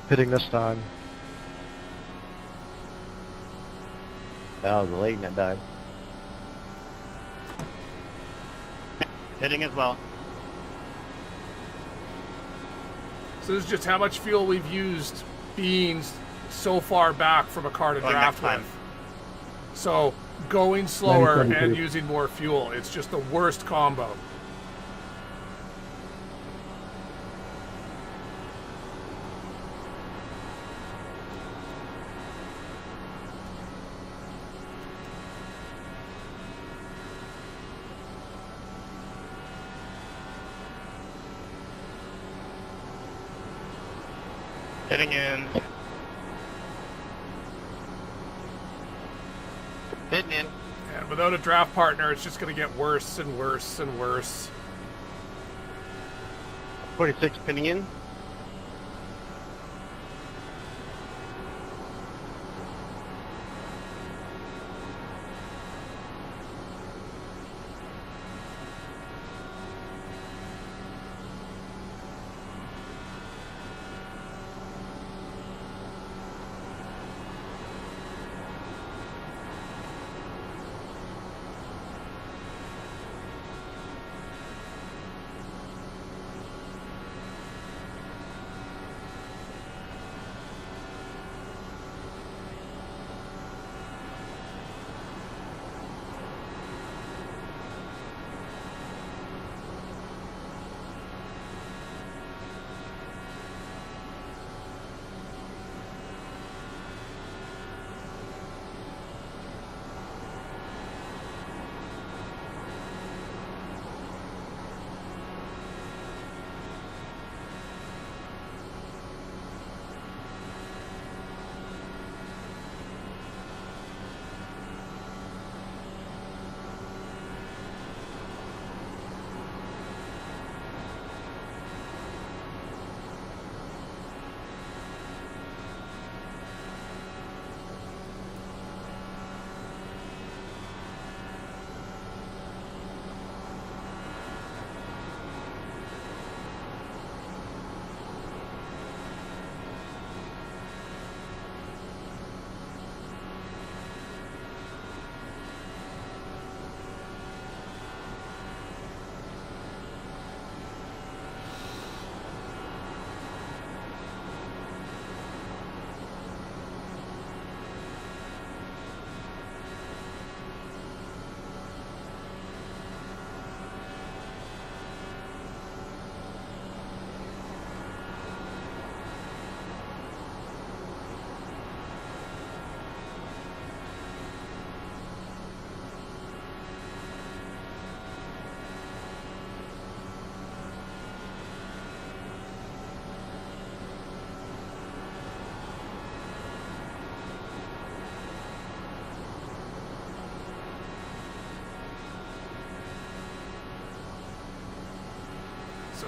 Pitting this time. That was late and it died. Hitting as well. So this is just how much fuel we've used being so far back from a car to draft with. So going slower and using more fuel, it's just the worst combo. Hitting in. Hitting in. And without a draft partner, it's just going to get worse and worse and worse. 46 pinning in.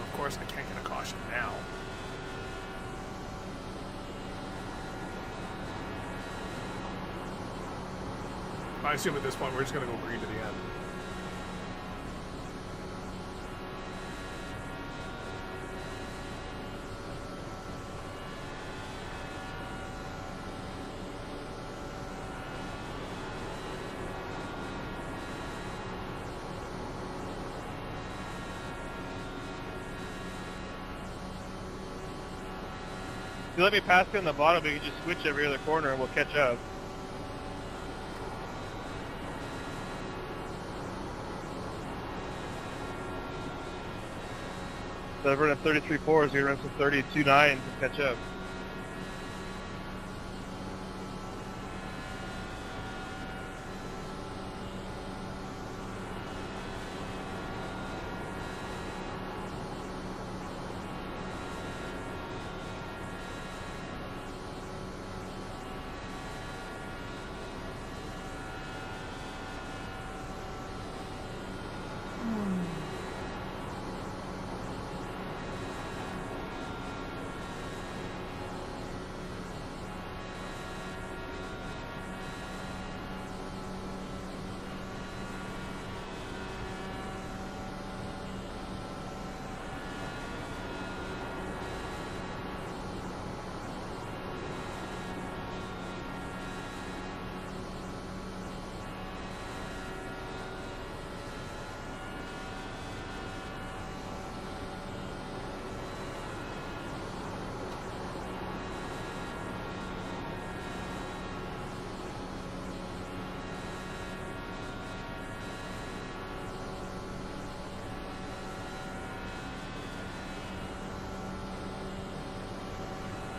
so of course I can't get a caution now. I assume at this point we're just going to go green to the end. If you let me pass you on the bottom, we can just switch every other corner and we'll catch up. So I've run at 33.4s, we run some 32.9 to catch up.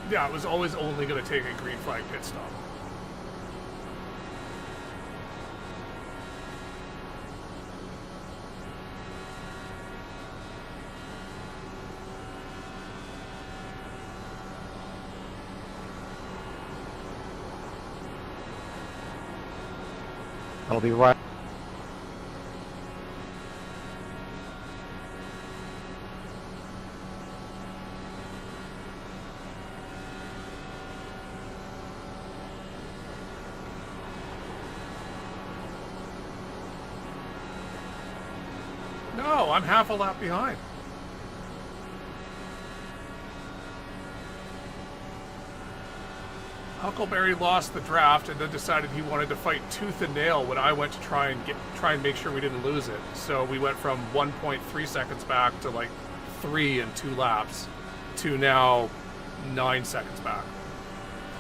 Yeah, it was always only going to take a green flag pit stop. I'll be right. No, I'm half a lap behind. Huckleberry lost the draft and then decided he wanted to fight tooth and nail when I went to try and make sure we didn't lose it. So we went from 1.3 seconds back to like 3 in 2 laps to now 9 seconds back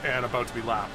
and about to be lapped.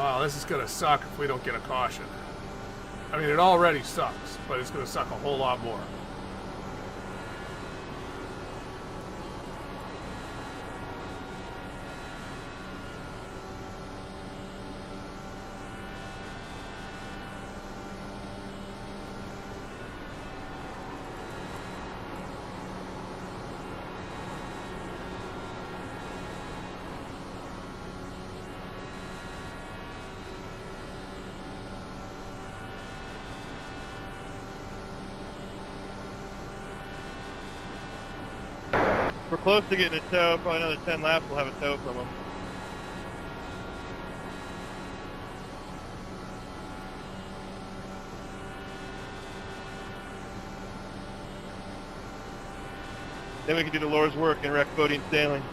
Oh, this is going to suck if we don't get a caution. I mean, it already sucks, but it's going to suck a whole lot more. We're close to getting a tow. Probably another 10 laps, we'll have a tow from them. Then we can do the Lord's work and wreck boating and sailing.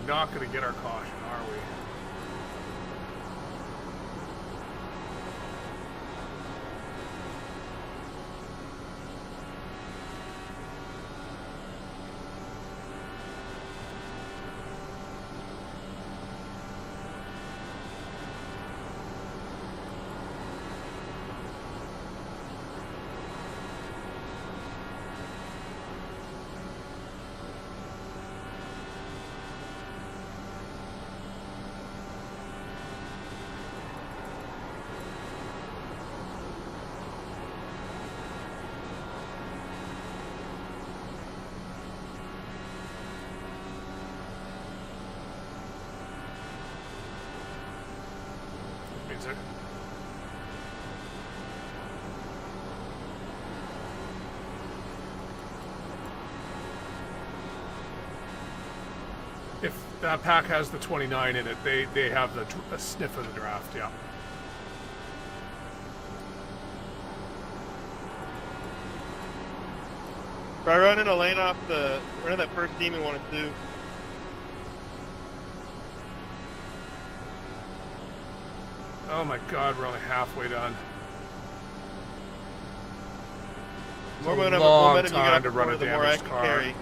Not going to get our caution, are we? If that pack has the 29 in it, they have a sniff of the draft, yeah. Try running a lane off running that first team in 1 and 2. Oh my god, we're only halfway done. The more It's a momentum long you get time off to the run a floor, the more I damaged can car. carry.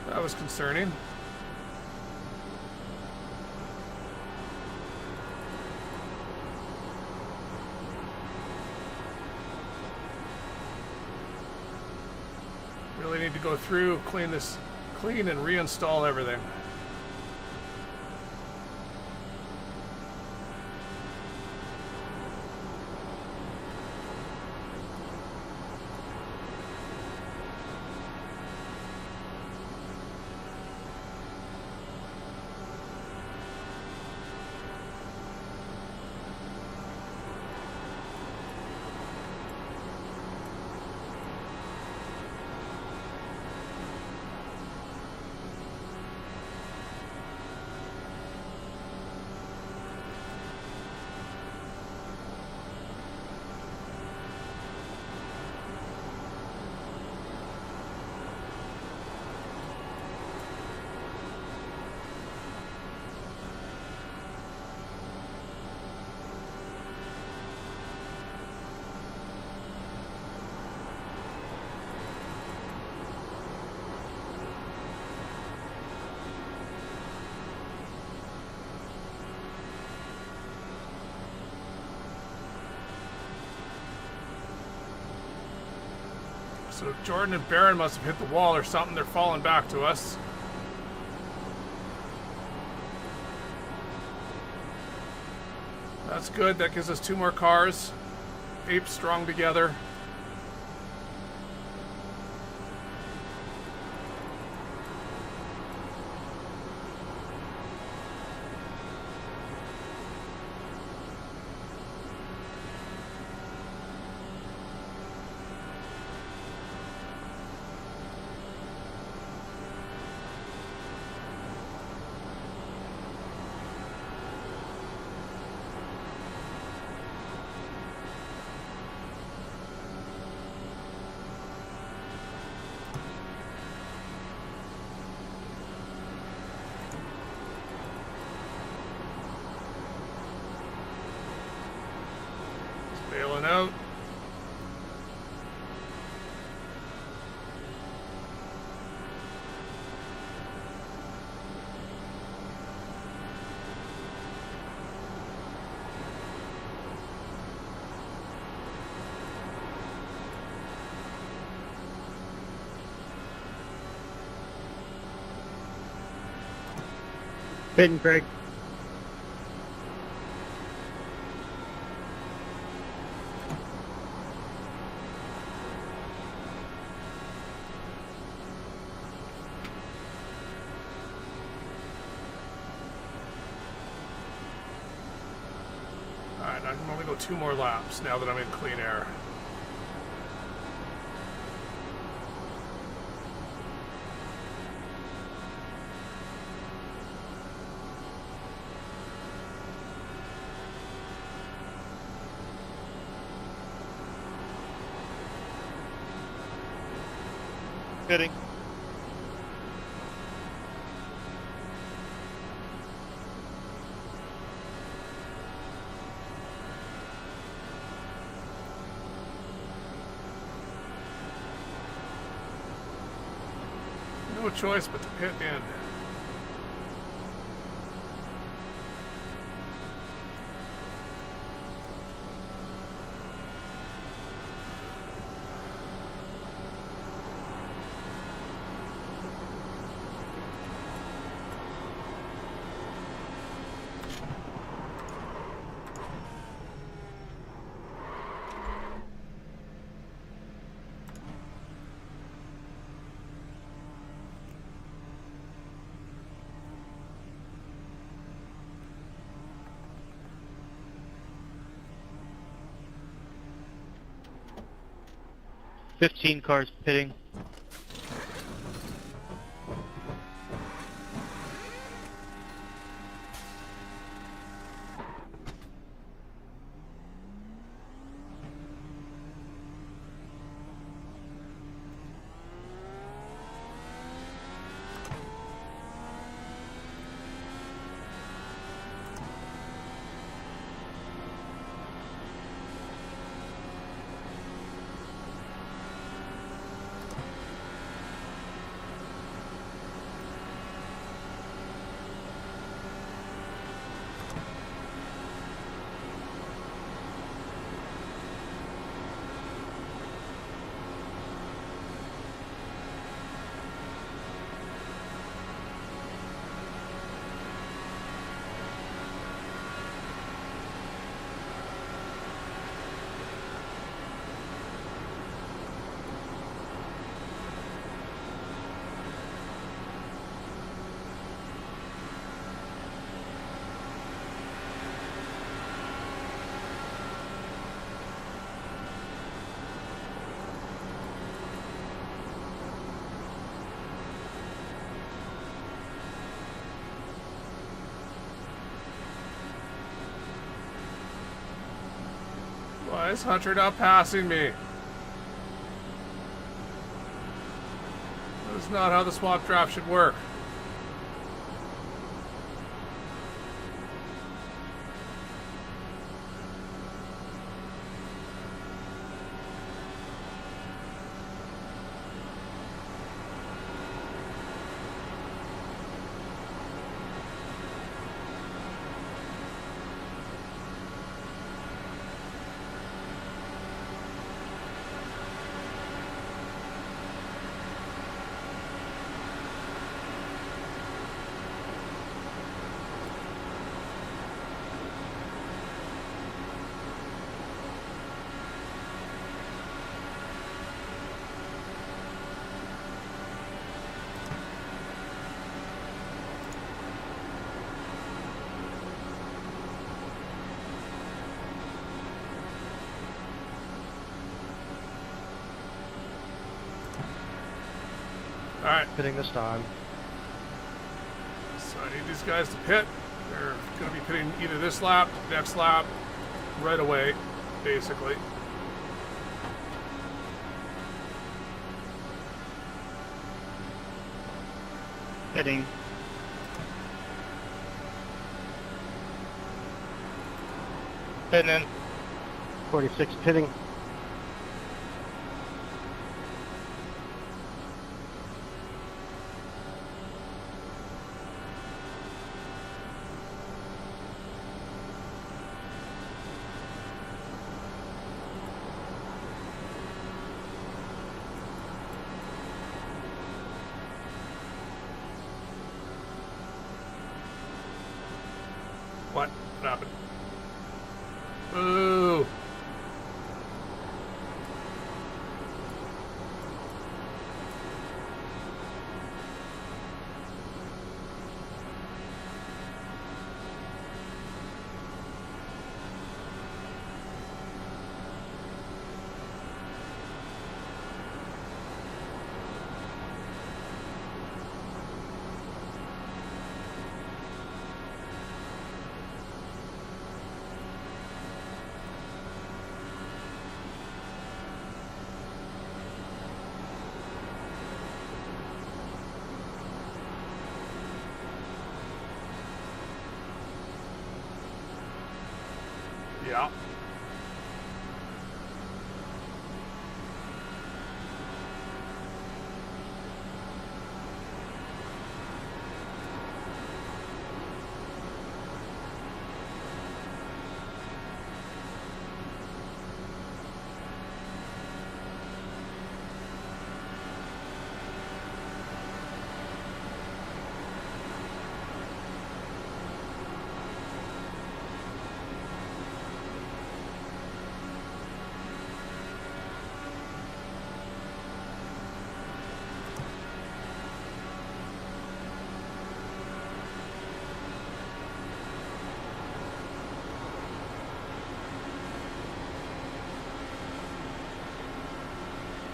That was concerning. Really need to go through, clean and reinstall everything. So Jordan and Barron must have hit the wall or something. They're falling back to us. That's good. That gives us 2 more cars. Apes strung together. Bailing out. Pitting, Craig. Alright, I can only go 2 more laps now that I'm in clean air. Pitting. No choice but to pit in. $15 cars pitting. Why is Hunter not passing me? That is not how the swap draft should work. Alright. Pitting this time. So I need these guys to pit. They're going to be pitting either this lap, next lap, right away, basically. Pitting. Pitting in. 46 pitting. What happened? Boo! Yeah.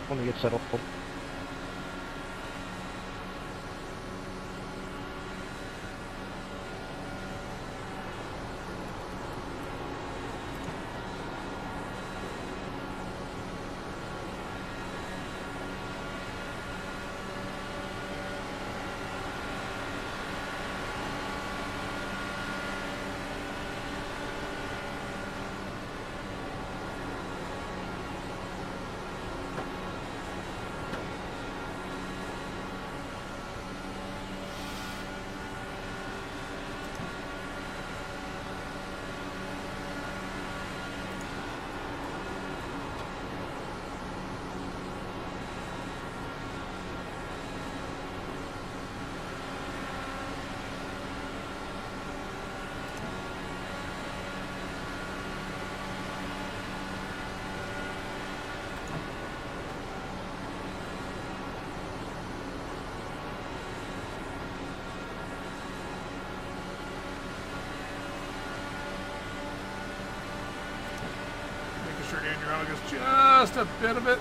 When we get settled. Just a bit of it.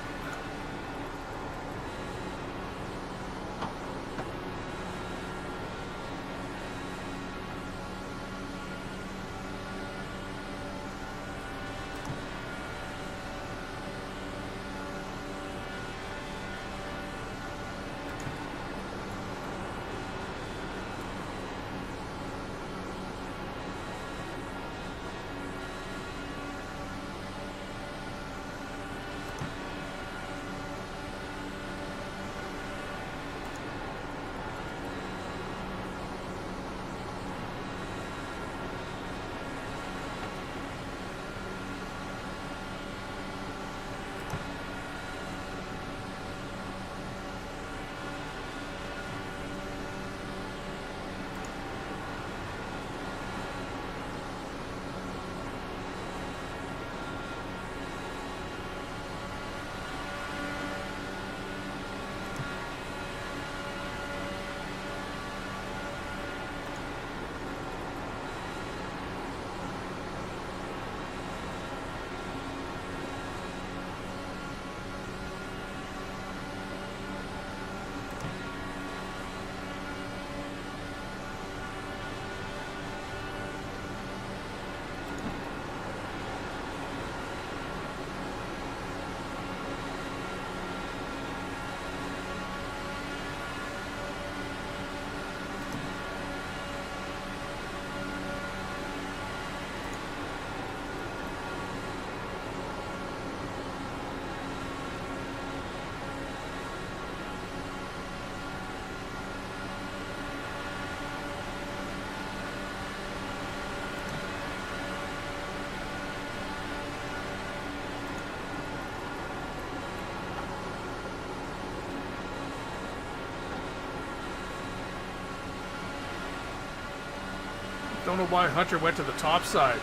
Don't know why Hunter went to the top side.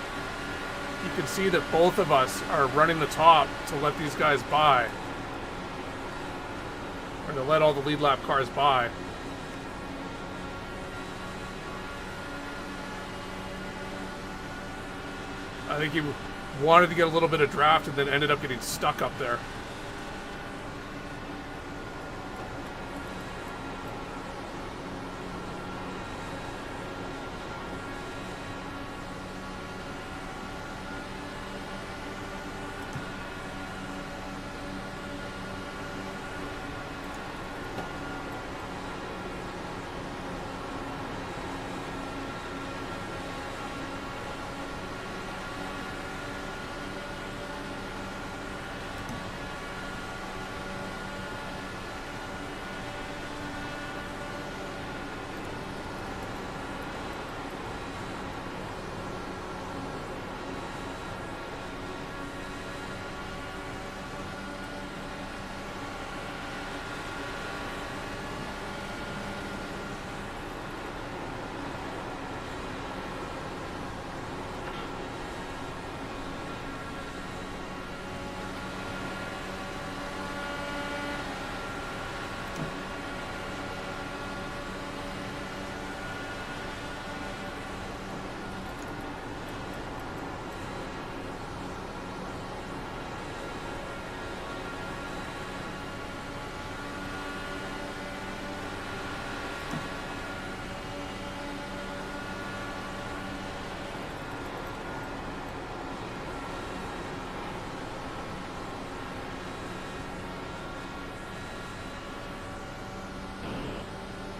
You can see that both of us are running the top to let these guys by. Or to let all the lead lap cars by. I think he wanted to get a little bit of draft and then ended up getting stuck up there.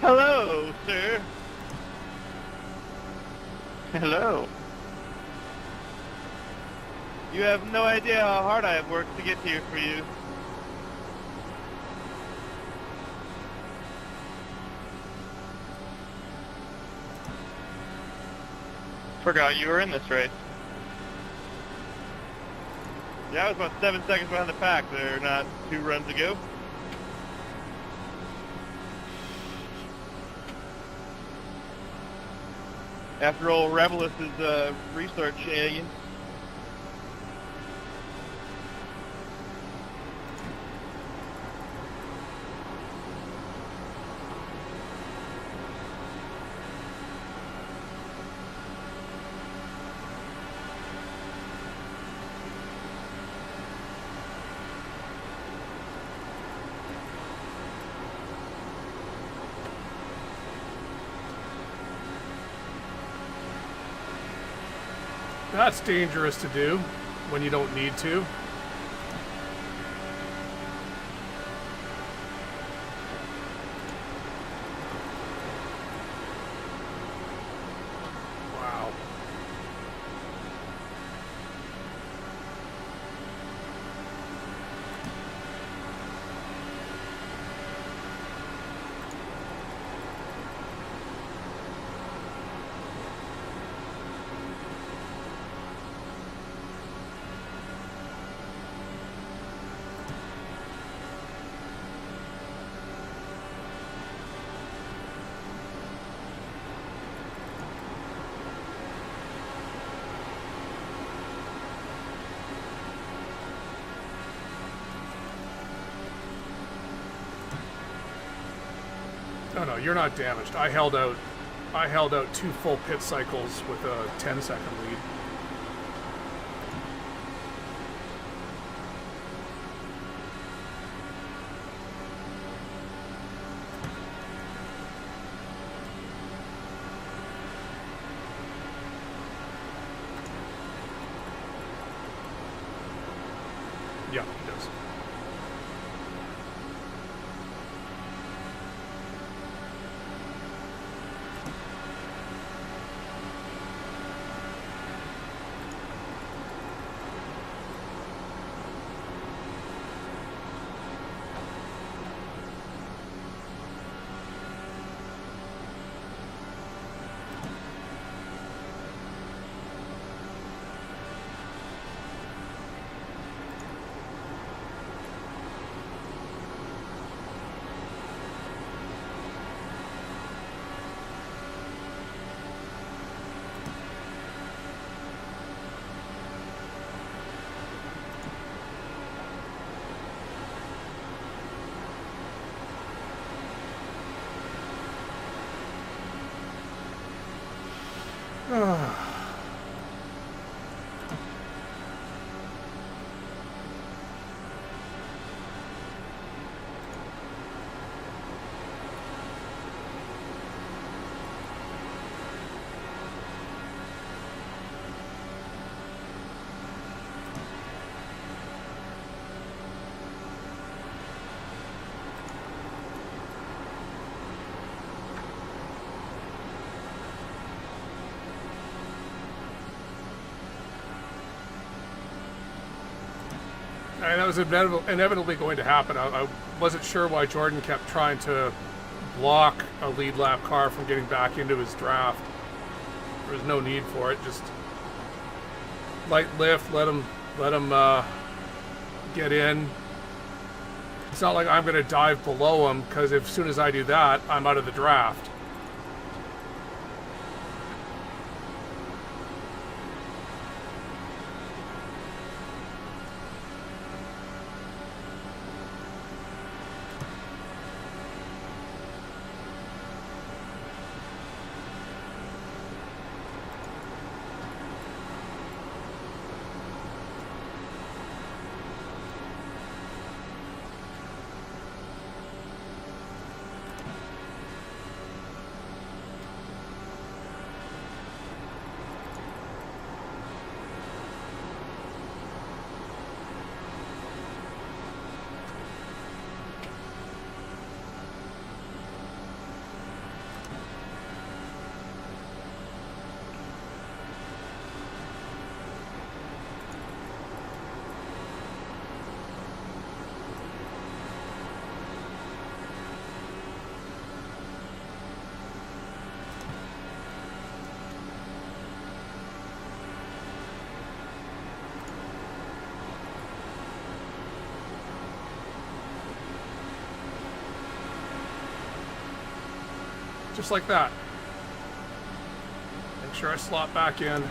Hello, sir. Hello. You have no idea how hard I have worked to get here for you. Forgot you were in this race. Yeah, I was about 7 seconds behind the pack there, not 2 runs ago. After old Revelus's restart shenanigans. That's dangerous to do when you don't need to. Wow. Oh no, you're not damaged. I held out 2 full pit cycles with a 10-second lead. Yeah, he does. And that was inevitably going to happen. I wasn't sure why Jordan kept trying to block a lead lap car from getting back into his draft. There was no need for it. Just light lift, let him get in. It's not like I'm going to dive below him, because as soon as I do that, I'm out of the draft. Just like that. Make sure I slot back in.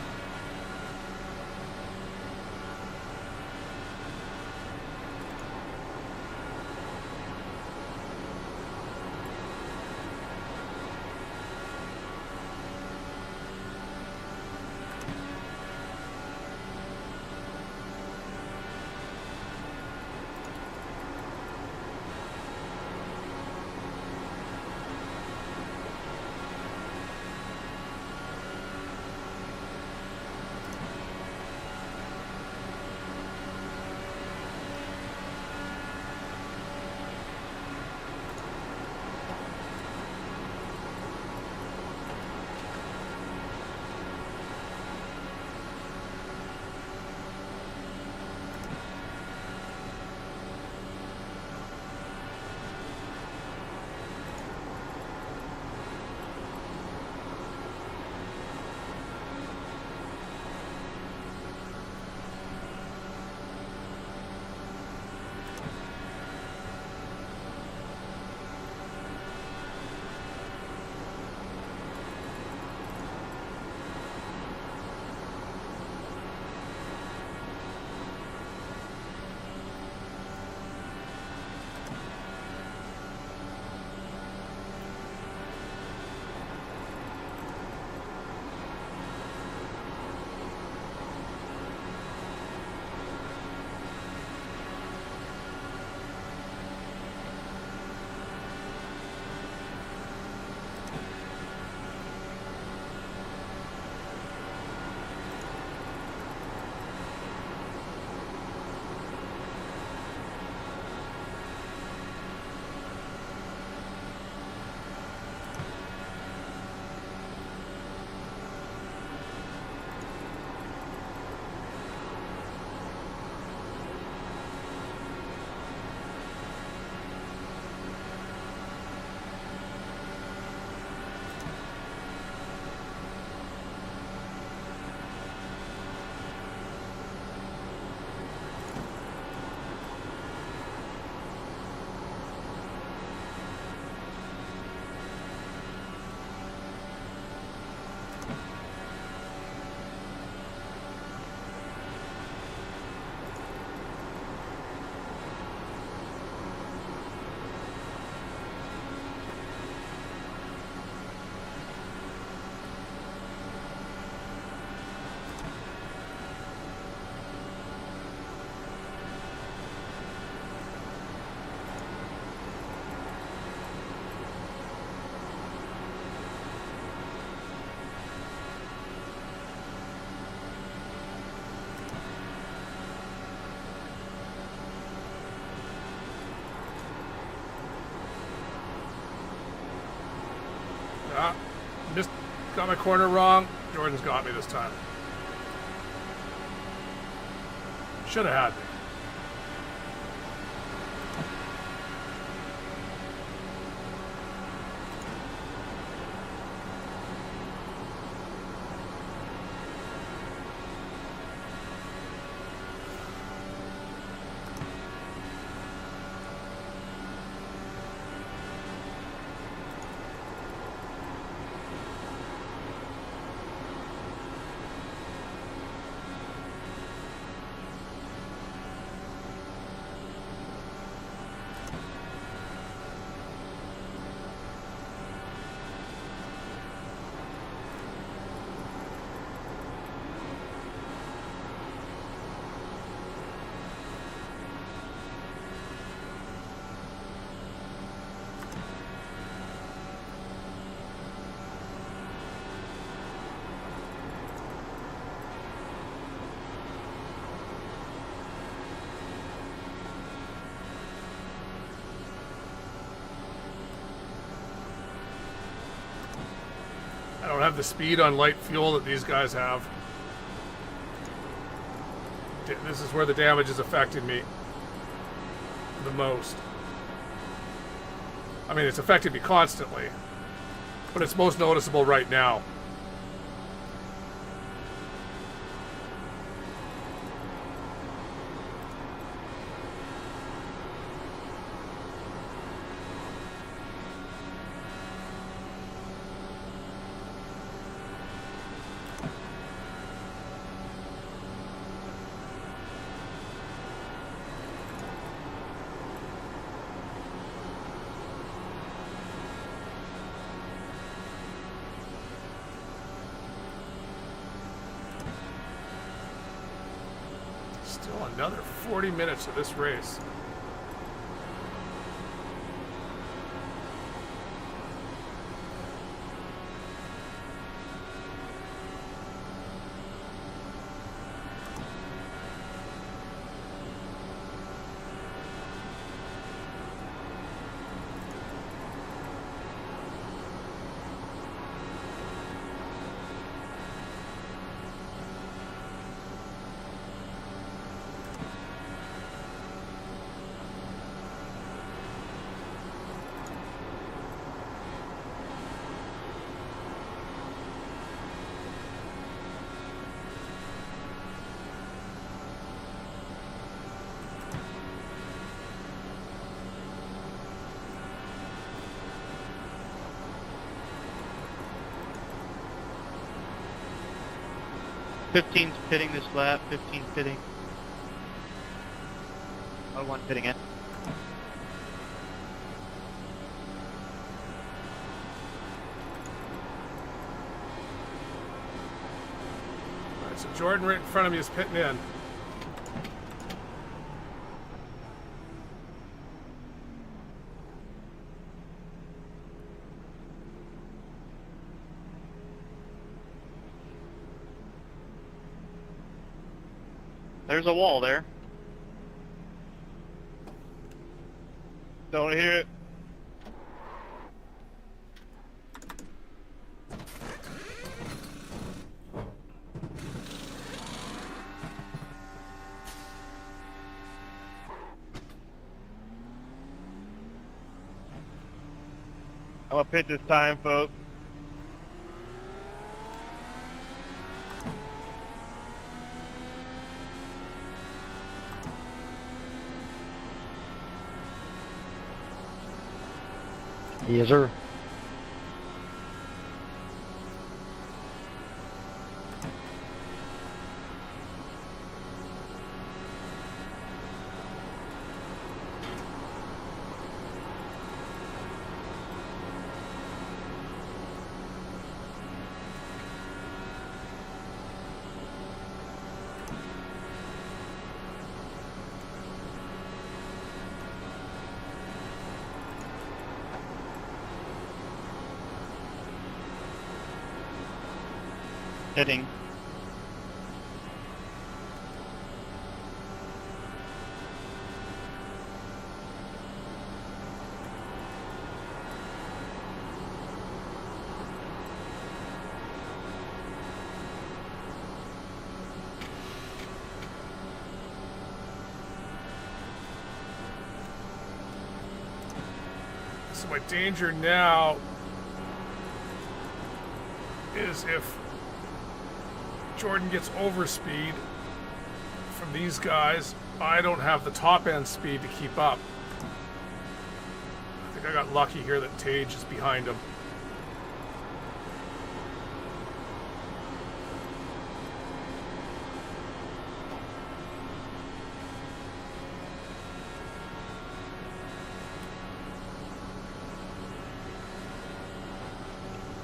Ah, got my corner wrong. Jordan's got me this time. Should have had me. I don't have the speed on light fuel that these guys have. This is where the damage is affecting me the most. I mean, it's affecting me constantly, but it's most noticeable right now. Still another 40 minutes of this race. Fifteen's pitting this lap. 15 pitting. Oh, one pitting in. All right, so Jordan right in front of me is pitting in. There's a wall there. Don't hear it. I'm gonna pit this time, folks. Yes, sir. Hitting. So my danger now is if Jordan gets overspeed from these guys, I don't have the top end speed to keep up. I think I got lucky here that Tage is behind him.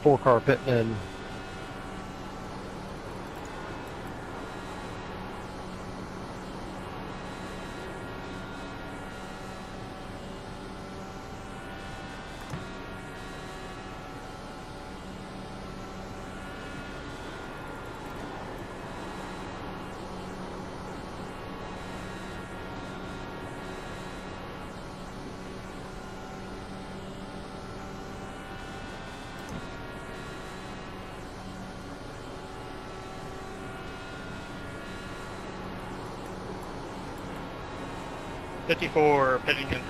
Four-car pitting in. .54 pitting in.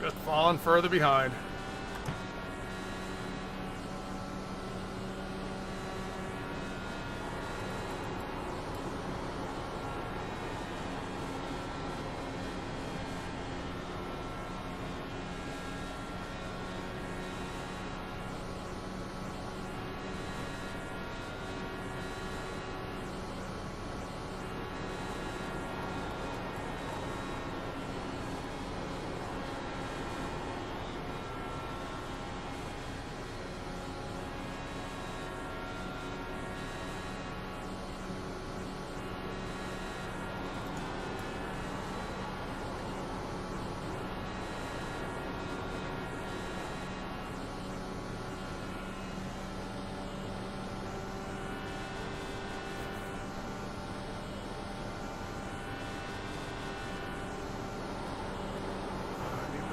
Just falling further behind.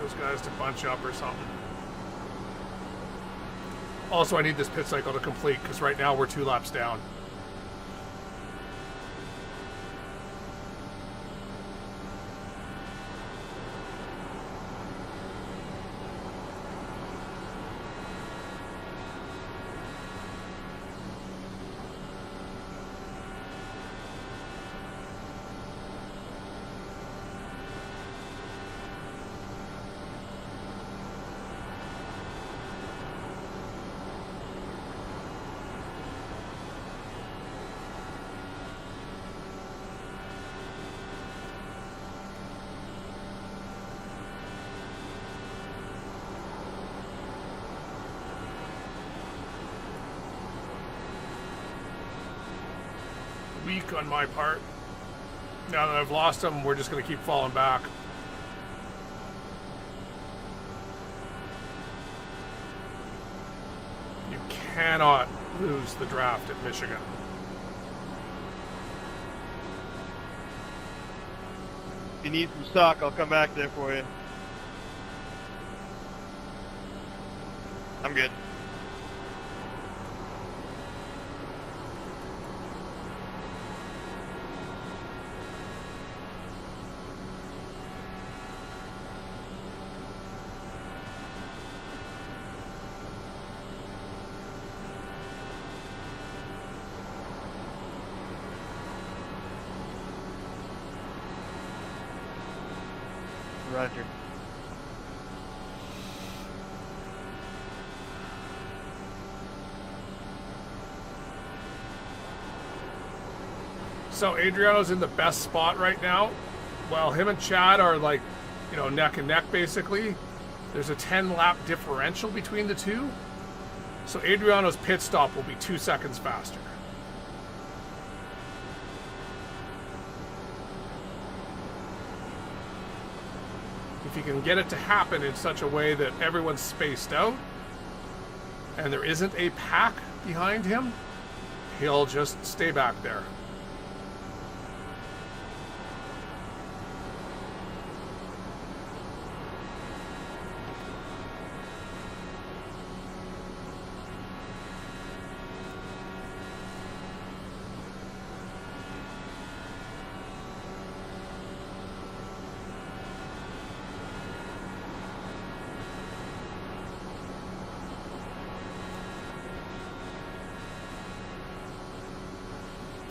those guys to bunch up or something. Also, I need this pit cycle to complete because right now we're 2 laps down. Weak on my part. Now that I've lost them, we're just going to keep falling back. You cannot lose the draft at Michigan. If you need some stock, I'll come back there for you. I'm good. Roger. So Adriano's in the best spot right now. Well, him and Chad are like, you know, neck and neck basically. There's a 10-lap differential between the two. So Adriano's pit stop will be 2 seconds faster. If you can get it to happen in such a way that everyone's spaced out and there isn't a pack behind him, he'll just stay back there.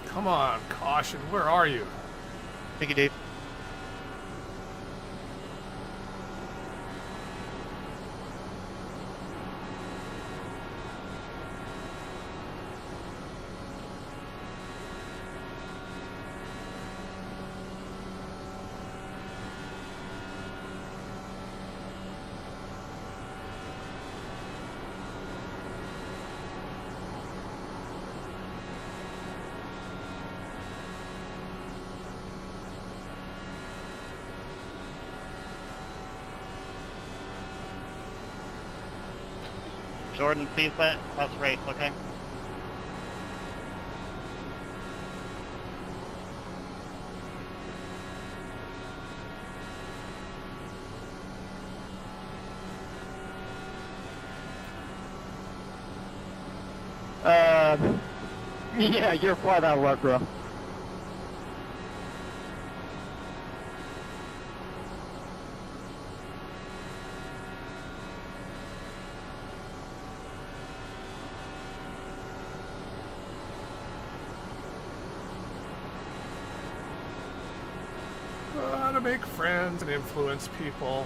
Come on, caution, where are you? Thank you, Dave. Jordan, please let us race, okay? Yeah, you're flat out of luck, bro. How to make friends and influence people.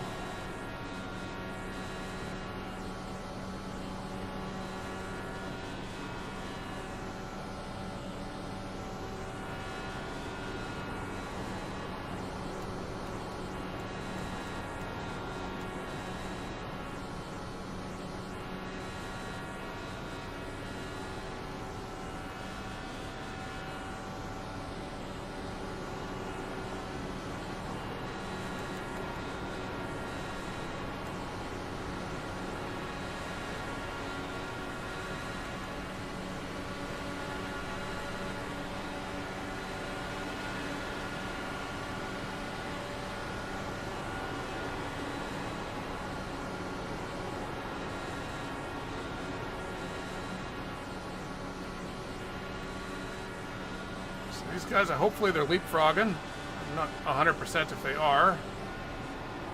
These guys, hopefully they're leapfrogging. I'm not 100% if they are,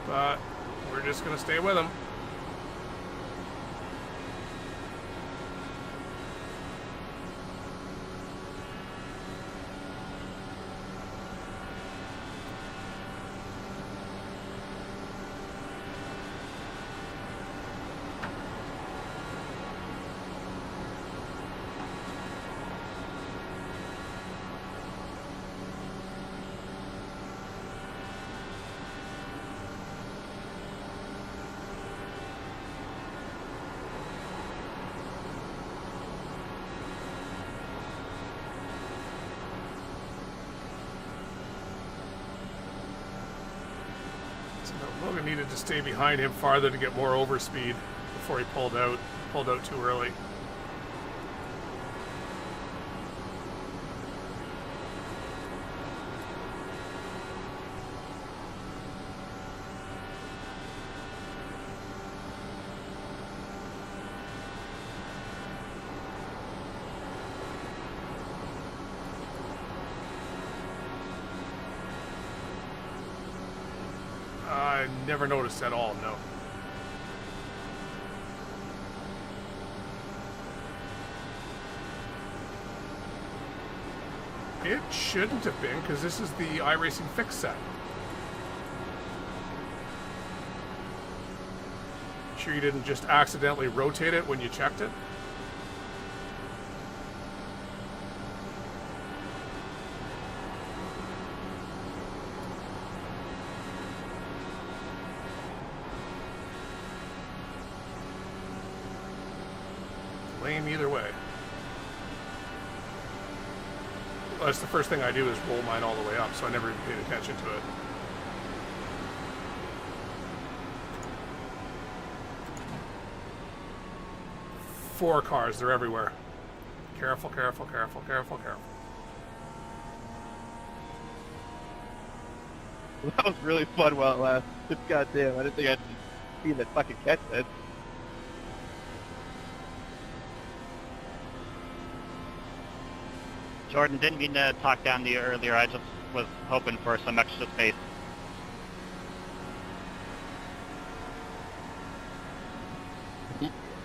but we're just going to stay with them. Logan needed to stay behind him farther to get more overspeed before he pulled out too early. I never noticed at all, no. It shouldn't have been, because this is the iRacing fix set. Sure you didn't just accidentally rotate it when you checked it? Lame either way. Well, that's the first thing I do is roll mine all the way up, so I never even paid attention to it. Four cars, they're everywhere. Careful, careful, careful, careful, careful. That was really fun while it lasted. Goddamn, I didn't think I'd see that fucking catch that. Jordan, didn't mean to talk down to you earlier. I just was hoping for some extra space.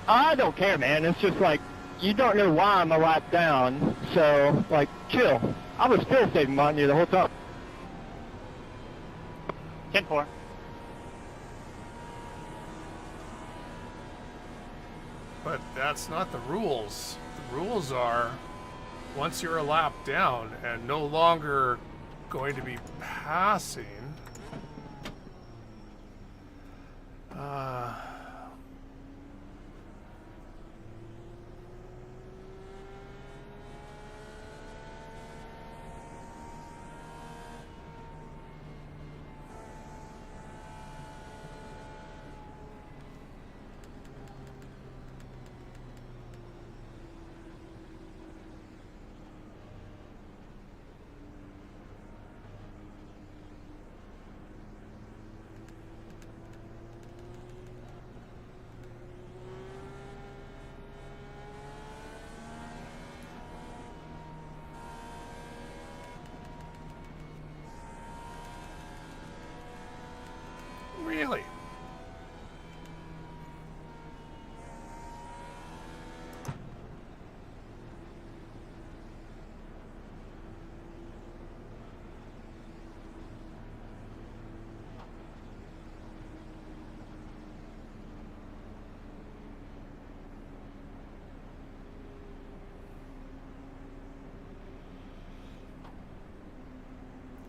I don't care, man. It's just like, you don't know why I'm a lap down, so, like, chill. I was still saving on you the whole time. 10-4. But that's not the rules. The rules are, once you're a lap down and no longer going to be passing, really?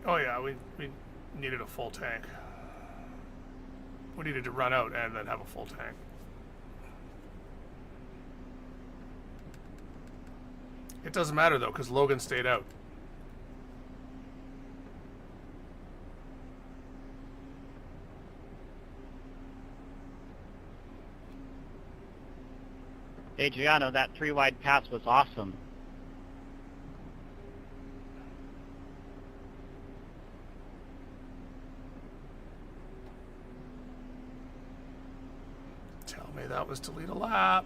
Oh yeah, we needed a full tank. We needed to run out and then have a full tank. It doesn't matter though, because Logan stayed out. Adriano, that 3-wide pass was awesome. Tell me that was to lead a lap.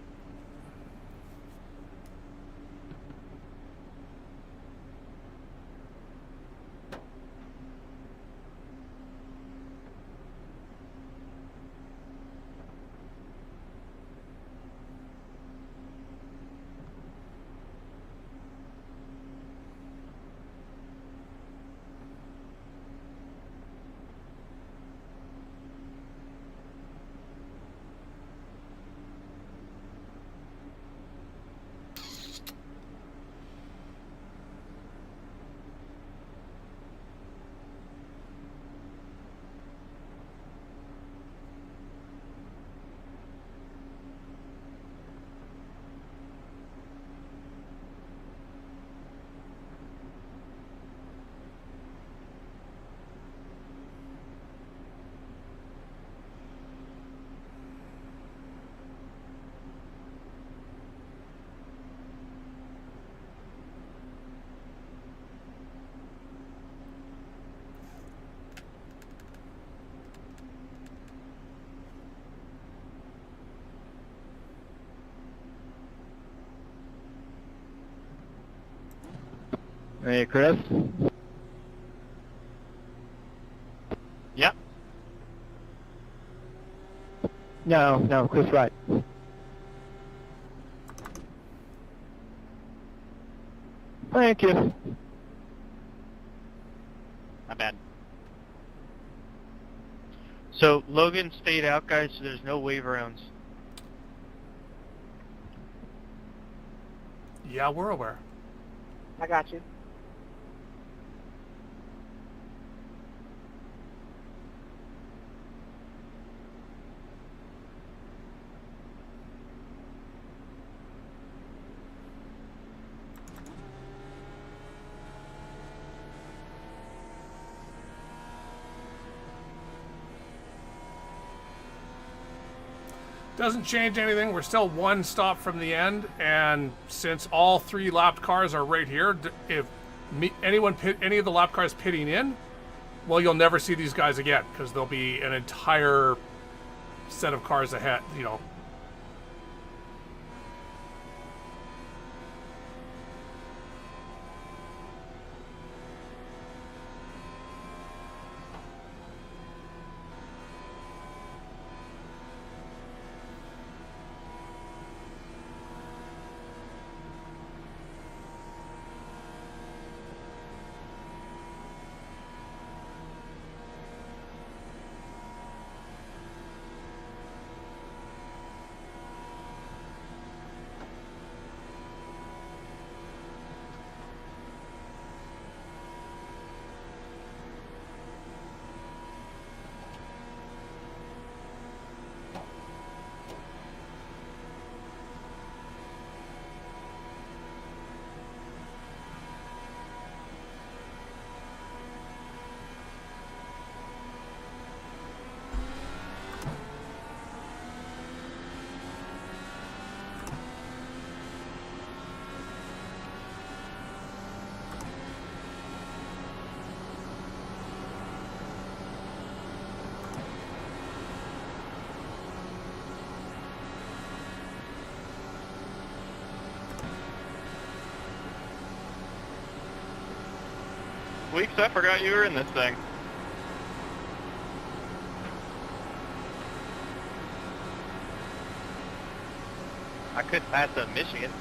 Hey, Chris? Yep. No, Chris Wright. Thank you. My bad. So Logan stayed out, guys, so there's no wave rounds. Yeah, we're aware. I got you. Doesn't change anything. We're still one stop from the end, and since all 3 lapped cars are right here, if any of the lap cars pitting in, well, you'll never see these guys again because there'll be an entire set of cars ahead. You know. Weeks, I forgot you were in this thing. I couldn't pass up Michigan.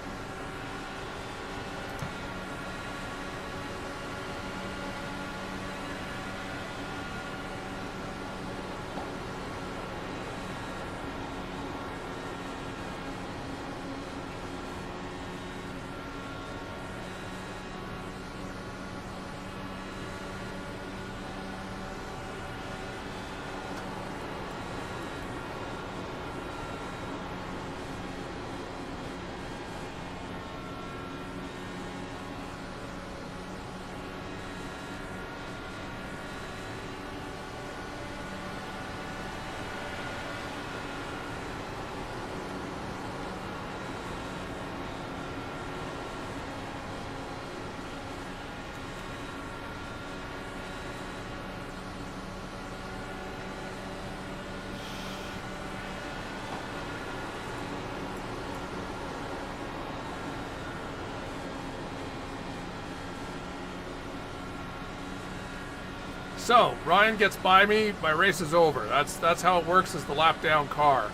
So Ryan gets by me, my race is over. That's how it works as the lap down car.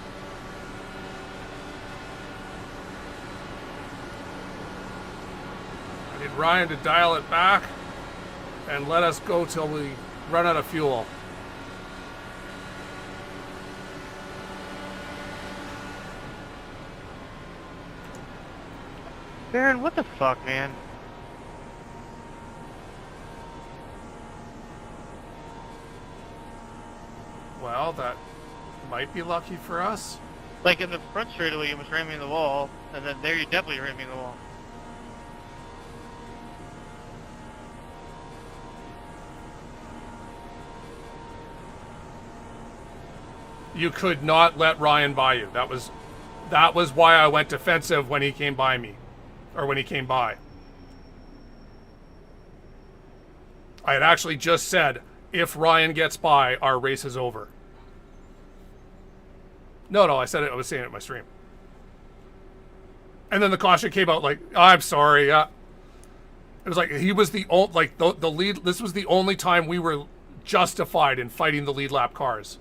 I need Ryan to dial it back and let us go till we run out of fuel. Baron, what the fuck, man? Well, that might be lucky for us. Like in the front straightaway, you almost ran me in the wall, and then there you definitely ran me in the wall. You could not let Ryan by you. That was why I went defensive when he came by me, or when he came by. I had actually just said, if Ryan gets by, our race is over. No, I said it. I was saying it in my stream. And then the caution came out like, I'm sorry. It was like he was the only, like the lead. This was the only time we were justified in fighting the lead lap cars.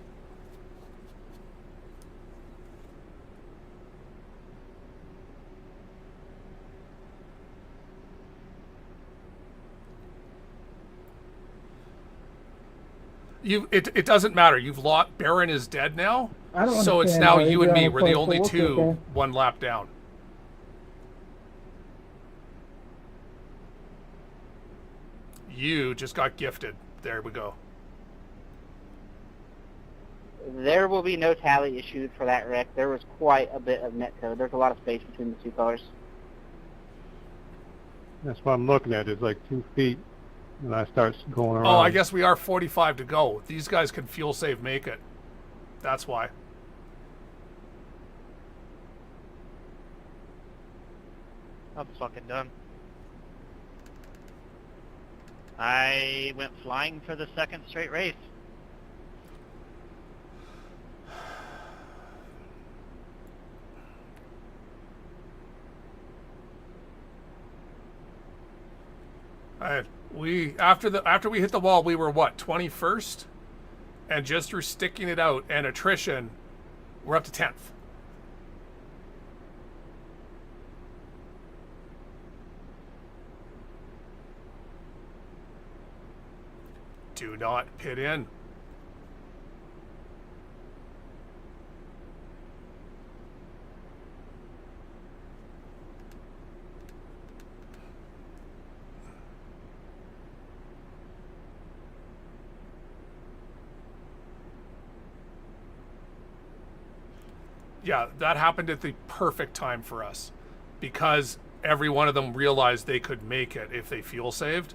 It doesn't matter. You've lost. Baron is dead now. I don't So it's understand now how you and Adrian me. We're the plays only full two circle. 1 lap down. You just got gifted. There we go. There will be no tally issued for that wreck. There was quite a bit of net code. There's a lot of space between the two cars. That's what I'm looking at. It's like 2 feet, and I start going around. Oh, I guess we are 45 to go. These guys can fuel save make it. That's why. I'm fucking done. I went flying for the second straight race. After we hit the wall, we were what, 21st, and just through sticking it out and attrition, we're up to 10th. Do not pit in. Yeah, that happened at the perfect time for us because every one of them realized they could make it if they fuel saved.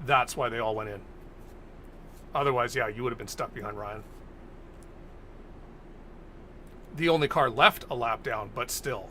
That's why they all went in. Otherwise, yeah, you would have been stuck behind Ryan. The only car left a lap down, but still.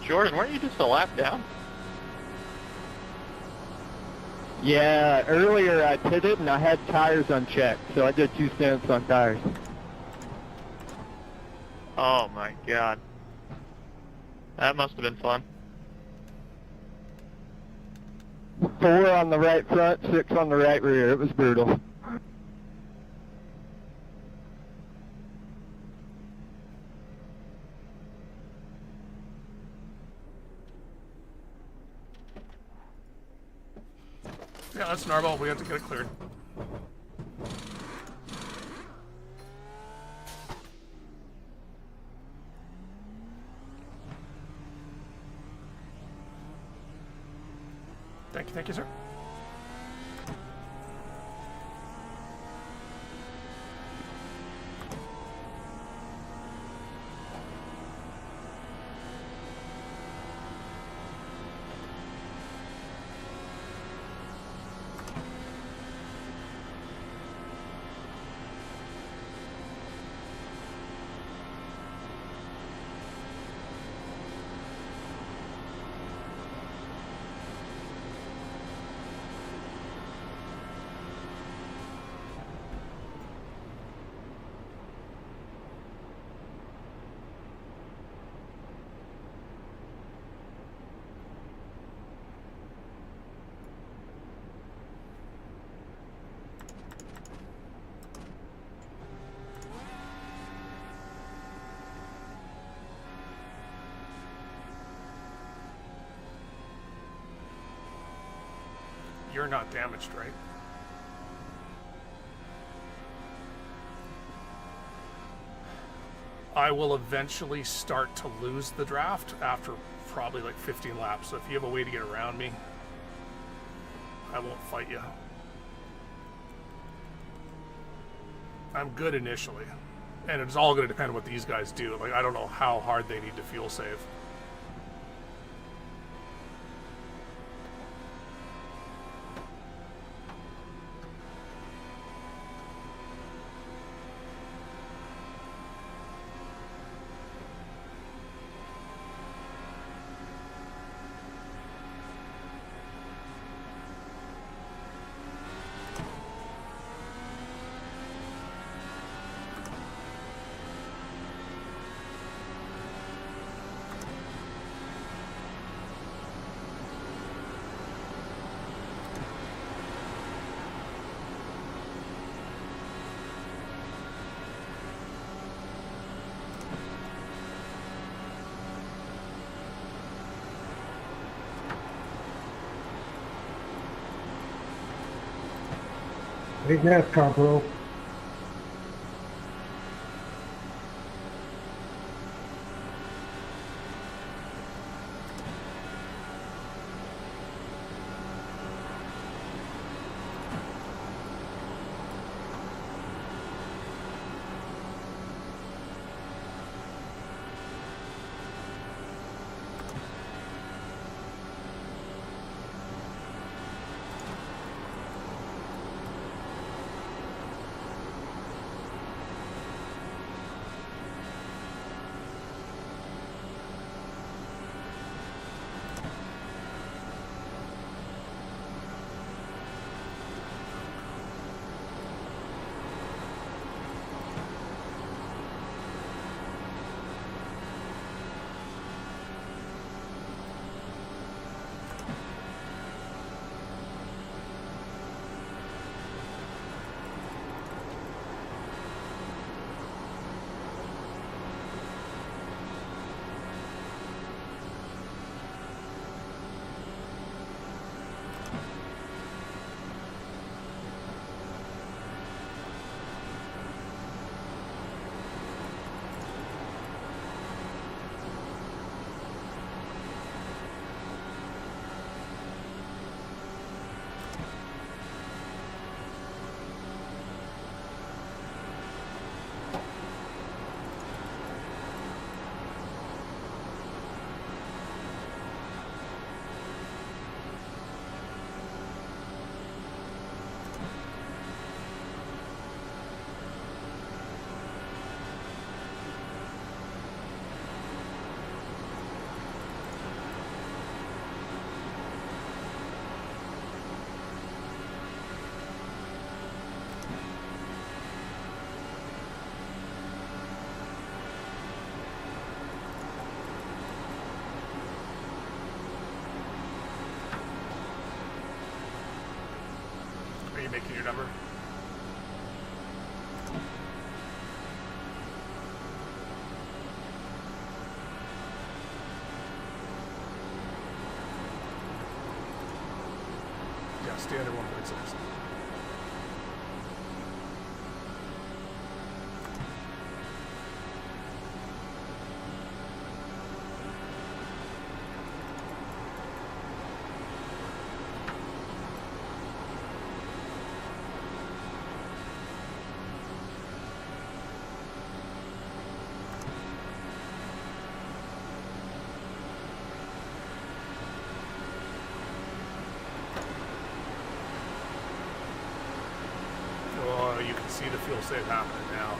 Jordan, weren't you just a lap down? Yeah, earlier I pitted and I had tires unchecked, so I did 2 stints on tires. Oh my god. That must have been fun. 4 on the right front, 6 on the right rear. It was brutal. Yeah, that's normal. We have to get it cleared. Thank you, sir. You're not damaged, right? I will eventually start to lose the draft after probably like 15 laps. So if you have a way to get around me, I won't fight you. I'm good initially. And it's all going to depend on what these guys do. Like, I don't know how hard they need to fuel save. Hey, NASCAR, bro. Are you making your number? Yeah, standard 1.6. Oh, you can see the fuel save happening now.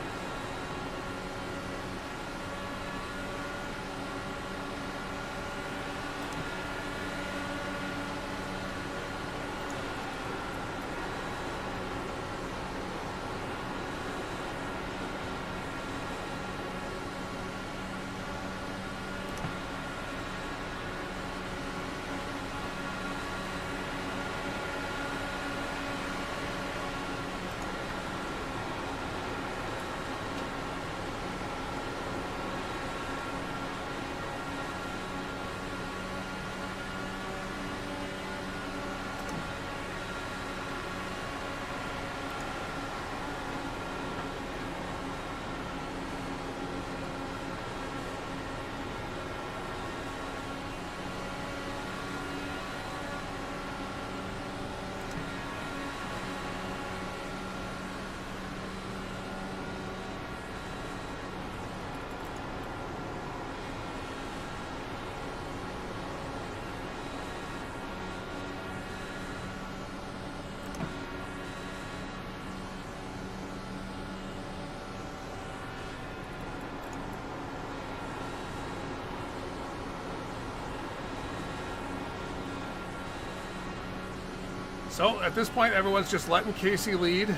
So at this point, everyone's just letting Casey lead.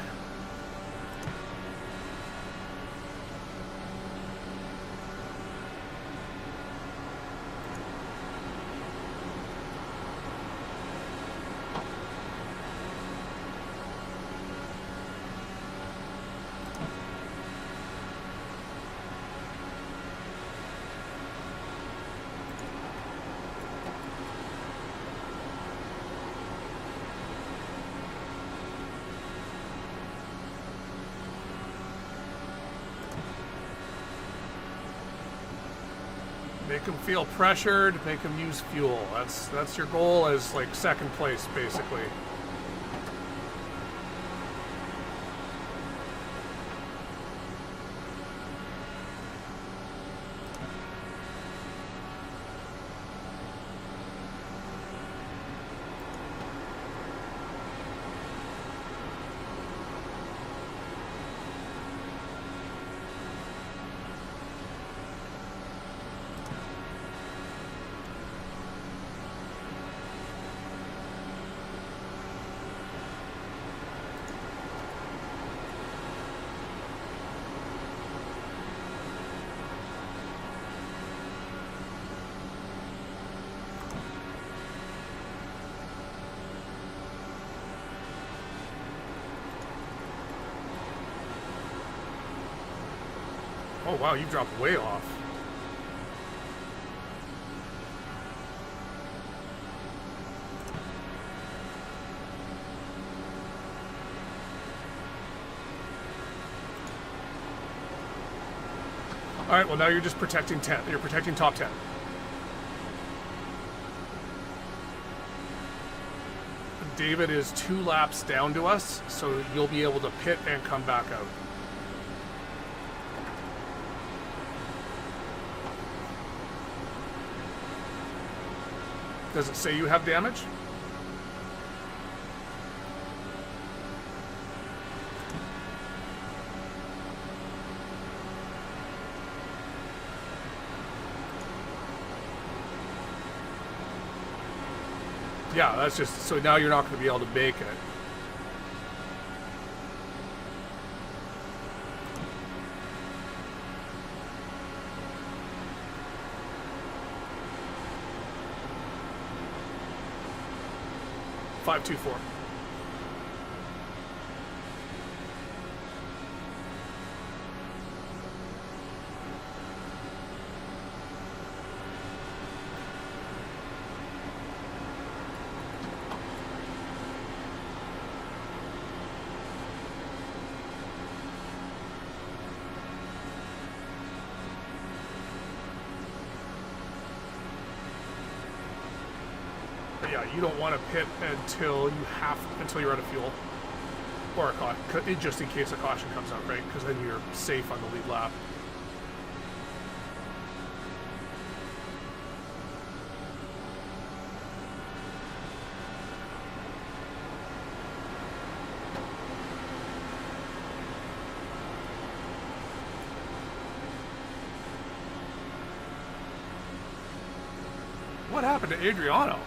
Make them feel pressured, make them use fuel. That's your goal as like second place, basically. Oh wow, you dropped way off. All right, well now you're just protecting 10. You're protecting top 10. David is 2 laps down to us, so you'll be able to pit and come back out. Does it say you have damage? Yeah, that's just, so now you're not going to be able to make it. Five, 2, 4. Yeah, you don't want to pit until you're out of fuel, or just in case a caution comes out, right? Because then you're safe on the lead lap. What happened to Adriano?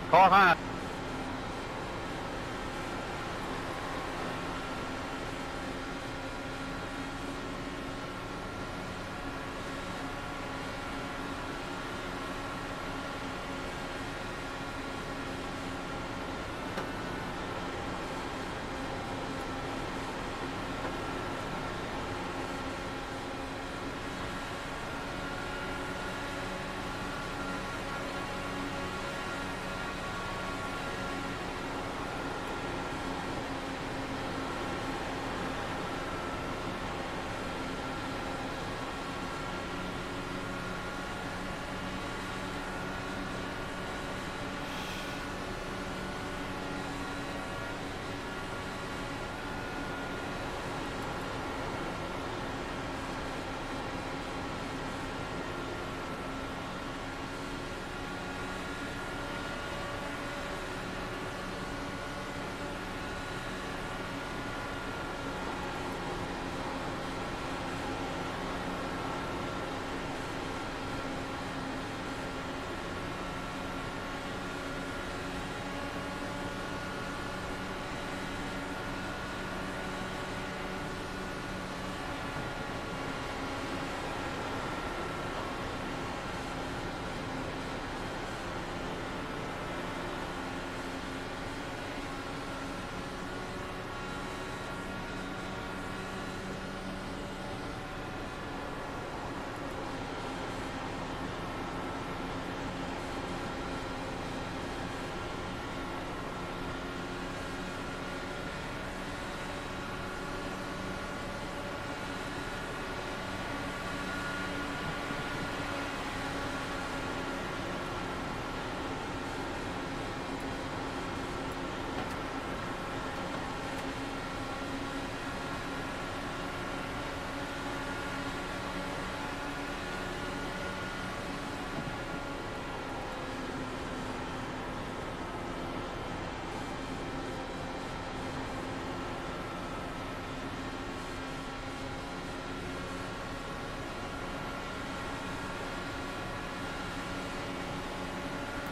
Car high.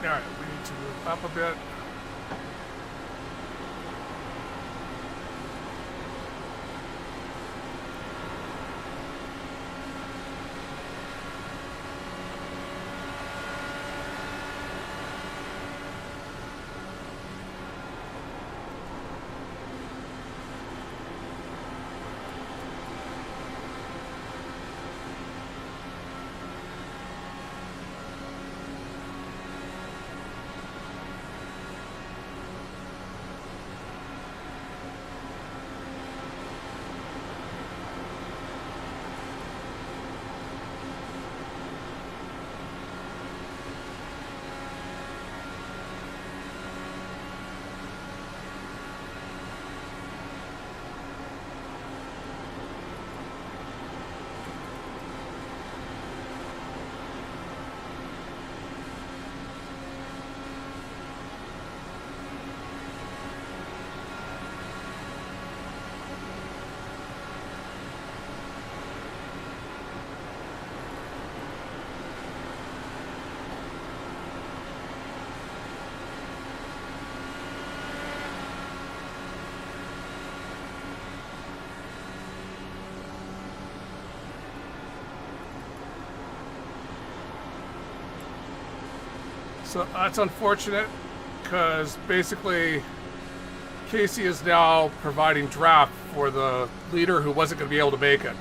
All right, we need to move up a bit. So that's unfortunate because basically Casey is now providing draft for the leader who wasn't going to be able to make it.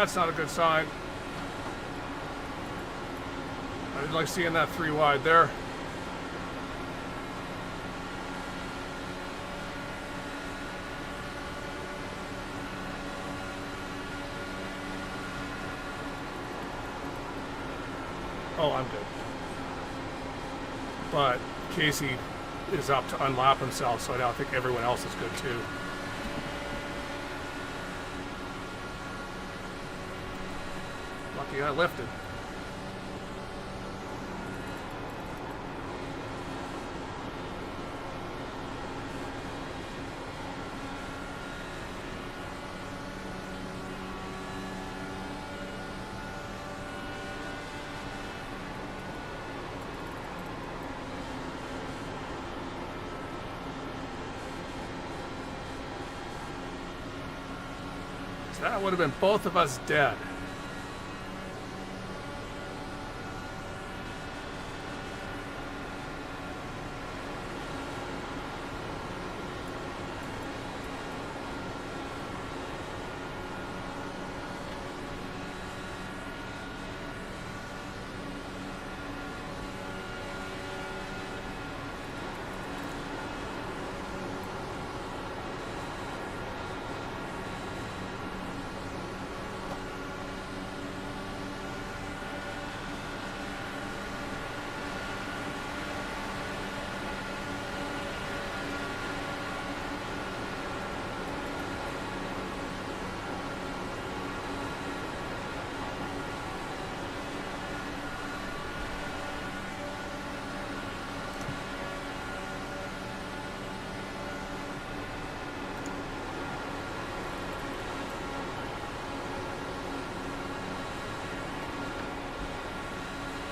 That's not a good sign. I didn't like seeing that 3 wide there. Oh, I'm good. But Casey is up to unlap himself, so I now think everyone else is good too. Lucky I lifted. That would have been both of us dead.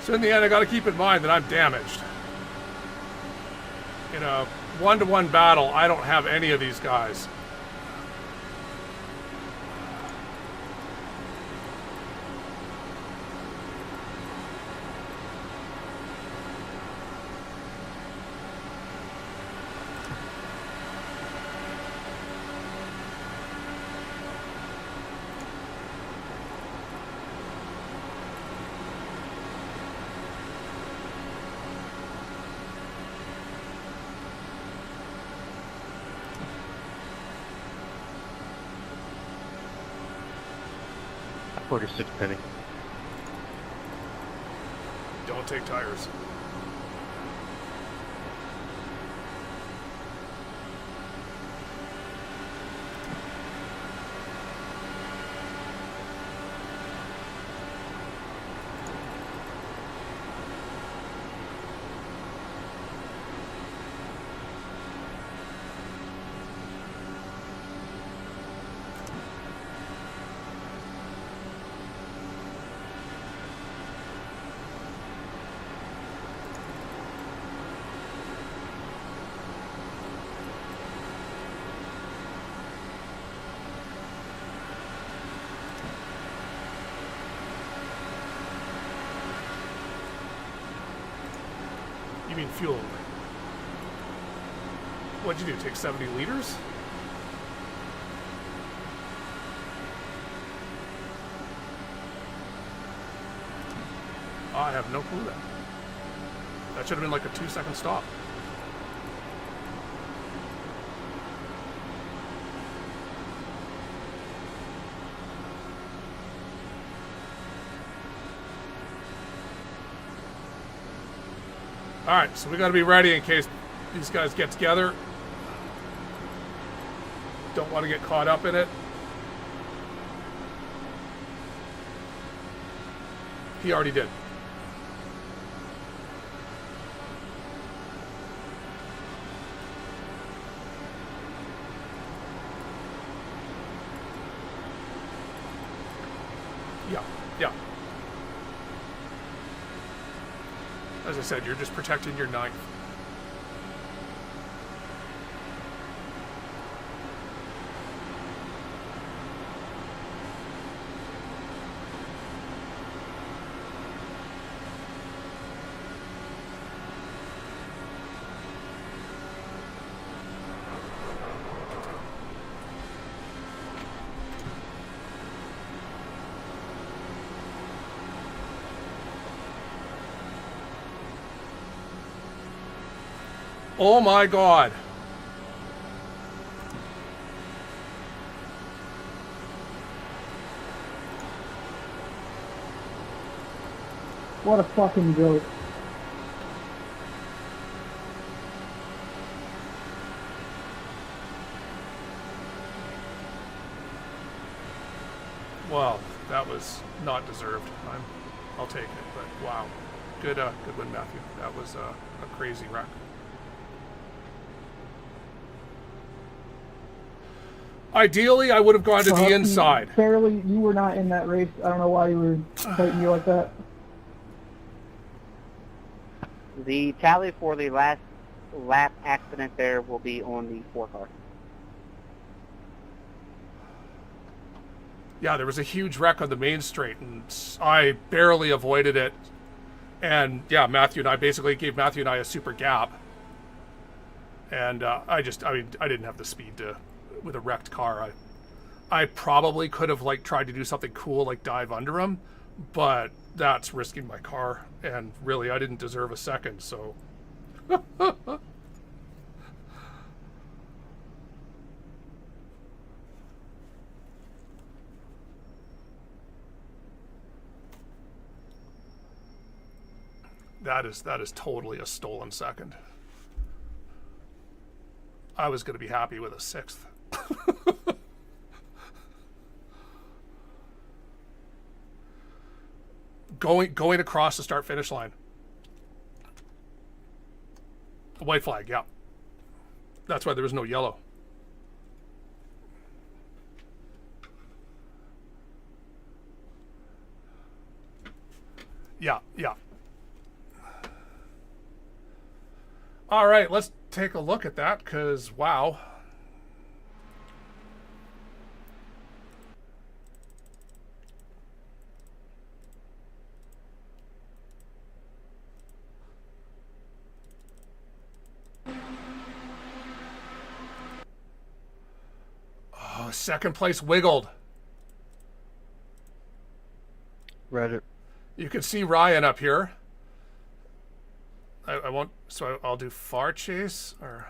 So in the end, I got to keep in mind that I'm damaged. In a one-to-one battle, I don't have any of these guys. $46 penny. Don't take tires. You mean fuel? What'd you do, take 70 liters? Oh, I have no clue then. That should have been like a 2-second stop. All right, so we got to be ready in case these guys get together. Don't want to get caught up in it. He already did. Yeah. As I said, you're just protecting your ninth. Oh my God. What a fucking joke. Well, that was not deserved. I'll take it, but wow. Good win, Matthew. That was a crazy wreck. Ideally, I would have gone to the inside. Barely, you were not in that race. I don't know why you were fighting you like that. The tally for the last lap accident there will be on the 4 car. Yeah, there was a huge wreck on the main straight, and I barely avoided it. And yeah, Matthew and I basically gave Matthew and I a super gap. And I didn't have the speed to, with a wrecked car. I probably could have like tried to do something cool, like dive under him, but that's risking my car. And really, I didn't deserve a second, so. That is totally a stolen second. I was going to be happy with a 6th. Going across the start finish line. A white flag, yeah. That's why there was no yellow. Yeah. All right, let's take a look at that, because wow. Oh, second place wiggled. Roger. You can see Ryan up here. I won't, so I'll do far chase, or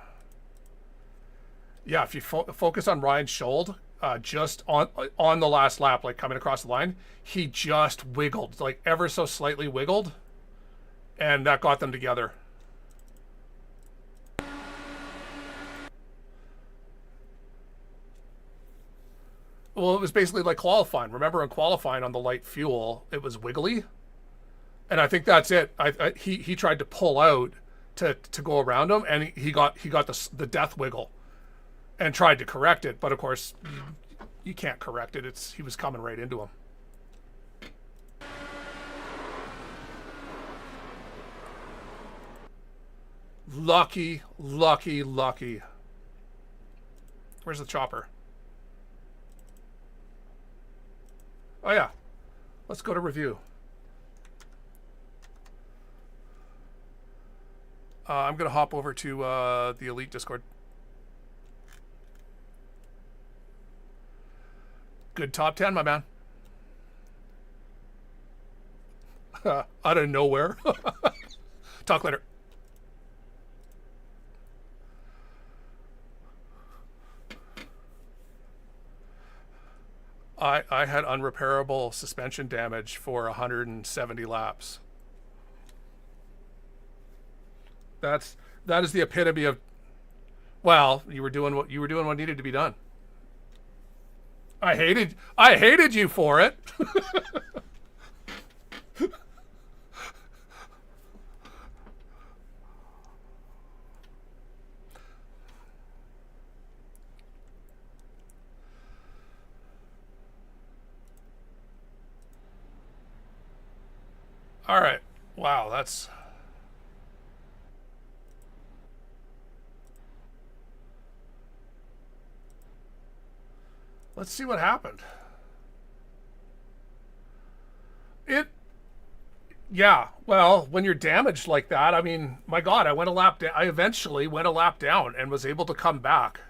yeah, if you focus on Ryan's shoulder, just on the last lap, like coming across the line, he just wiggled, like ever so slightly wiggled, and that got them together. Well, it was basically like qualifying. Remember in qualifying on the light fuel, it was wiggly. And I think that's it. He tried to pull out to go around him, and he got the death wiggle, and tried to correct it. But of course, you can't correct it. He was coming right into him. Lucky. Where's the chopper? Oh yeah, let's go to review. I'm going to hop over to the Elite Discord. Good top 10, my man. Out of nowhere. Talk later. I had unrepairable suspension damage for 170 laps. That is the epitome of, well, you were doing what needed to be done. I hated you for it. All right. Wow, that's let's see what happened. Yeah, well, when you're damaged like that, I mean, my God, I eventually went a lap down and was able to come back.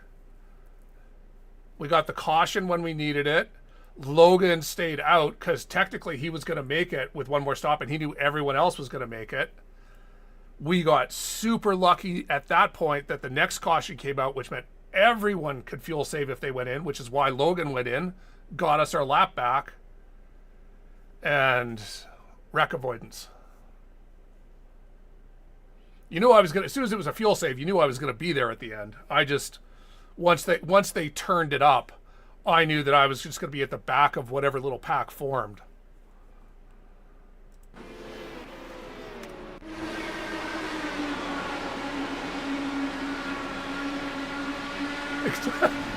We got the caution when we needed it. Logan stayed out because technically he was going to make it with one more stop, and he knew everyone else was going to make it. We got super lucky at that point that the next caution came out, which meant everyone could fuel save if they went in, which is why Logan went in, got us our lap back, and wreck avoidance. You knew I was gonna, as soon as it was a fuel save, you knew I was gonna be there at the end. I just, once they turned it up, I knew that I was just gonna be at the back of whatever little pack formed.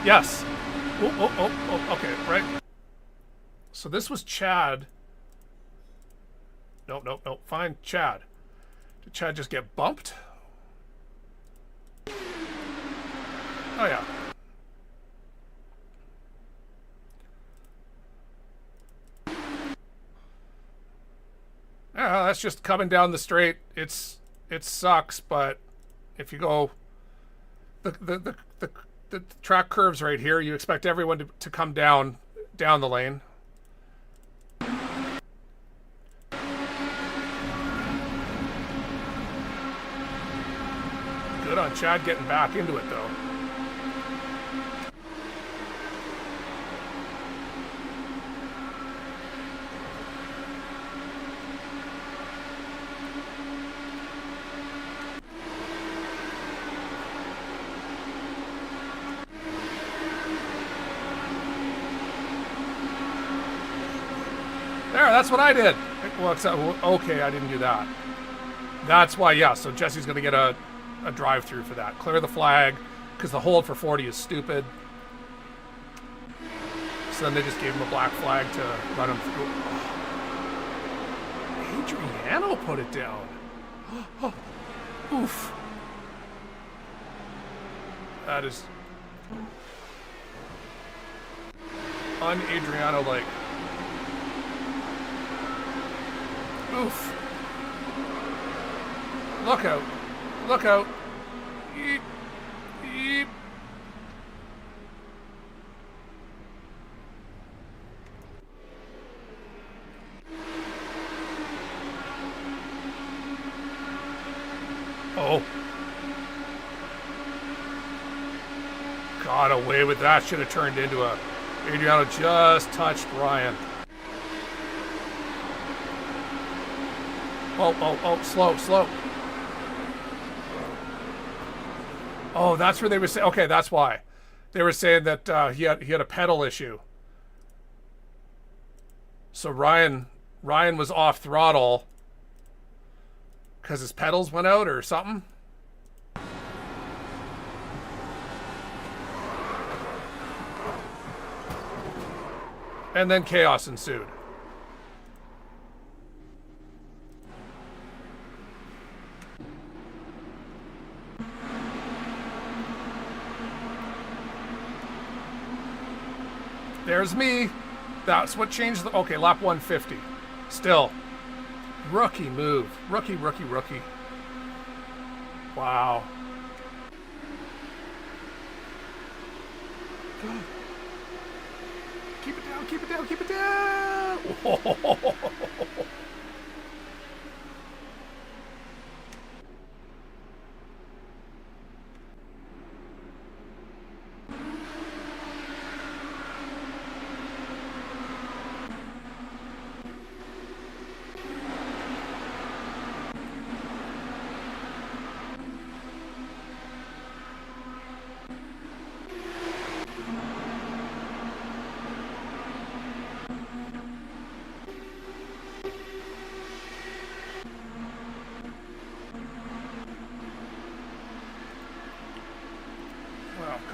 Yes. Oh, okay, right. So this was Chad. No, fine, Chad. Did Chad just get bumped? Oh, yeah. Yeah, that's just coming down the straight. It sucks, but if you go... The track curves right here, you expect everyone to come down the lane. Good on Chad getting back into it, though. There, that's what I did. Well, except, okay, I didn't do that. That's why, yeah, so Jesse's going to get a drive-through for that. Clear the flag, because the hold for 40 is stupid. So then they just gave him a black flag to run him through. Oh. Adriano put it down. Oh. Oof. That is un-Adriano-like. Oof. Look out. Look out. Yeep. Yeep. Oh. Got away with that. Should have turned into a... Adriano just touched Ryan. Oh, slow. Oh, that's where they were saying, okay, that's why. They were saying that he had a pedal issue. So Ryan was off throttle because his pedals went out or something. And then chaos ensued. There's me. That's what changed the... Okay, lap 150. Still. Rookie move. Rookie. Wow. Keep it down.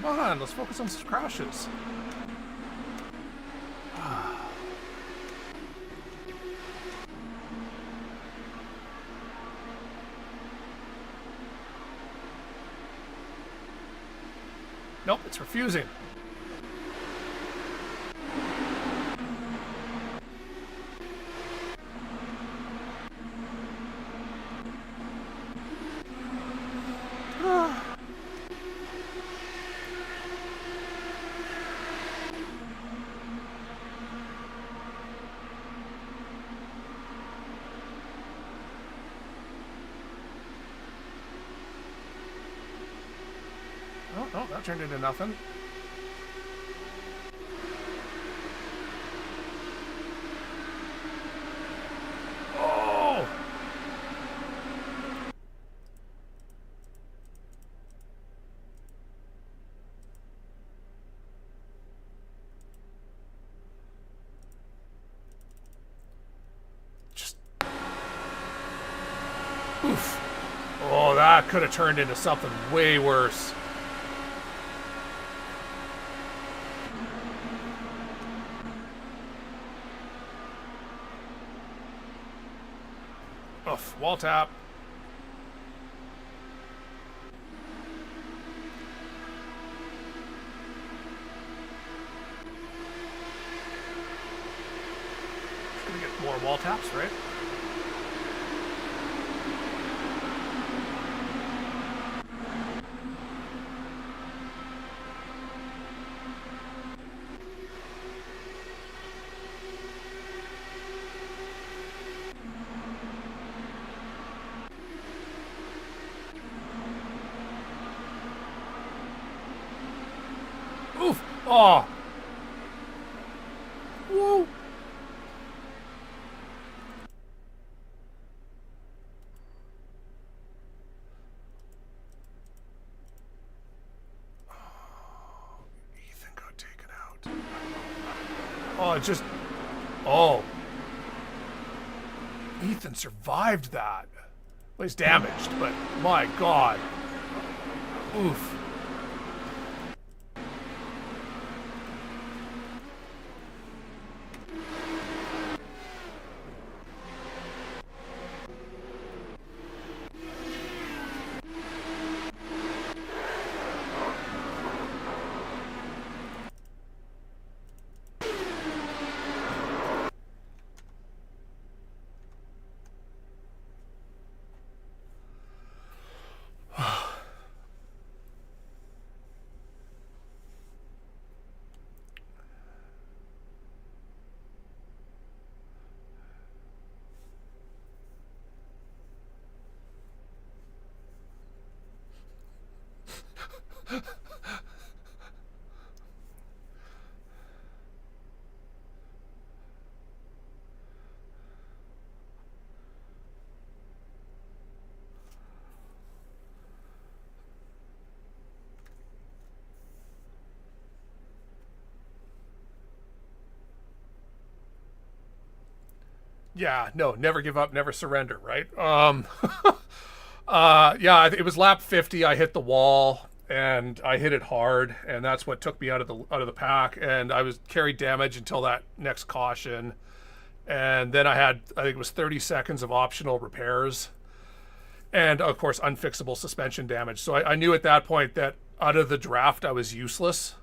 Come on, let's focus on some crashes. Nope, it's refusing. that turned into nothing. Oh! Just... Oof. Oh, that could have turned into something way worse. Oof, wall tap. Gonna get more wall taps, right? Oof! Oh! Whoa! Ethan got taken out. Oh, it just... Oh. Ethan survived that. Well, he's damaged, but my God. Oof. Yeah, no, never give up, never surrender, right? Yeah, it was lap 50. I hit the wall and I hit it hard, and that's what took me out of the pack. And I was carried damage until that next caution, and then I think it was 30 seconds of optional repairs, and of course unfixable suspension damage. So I knew at that point that out of the draft I was useless.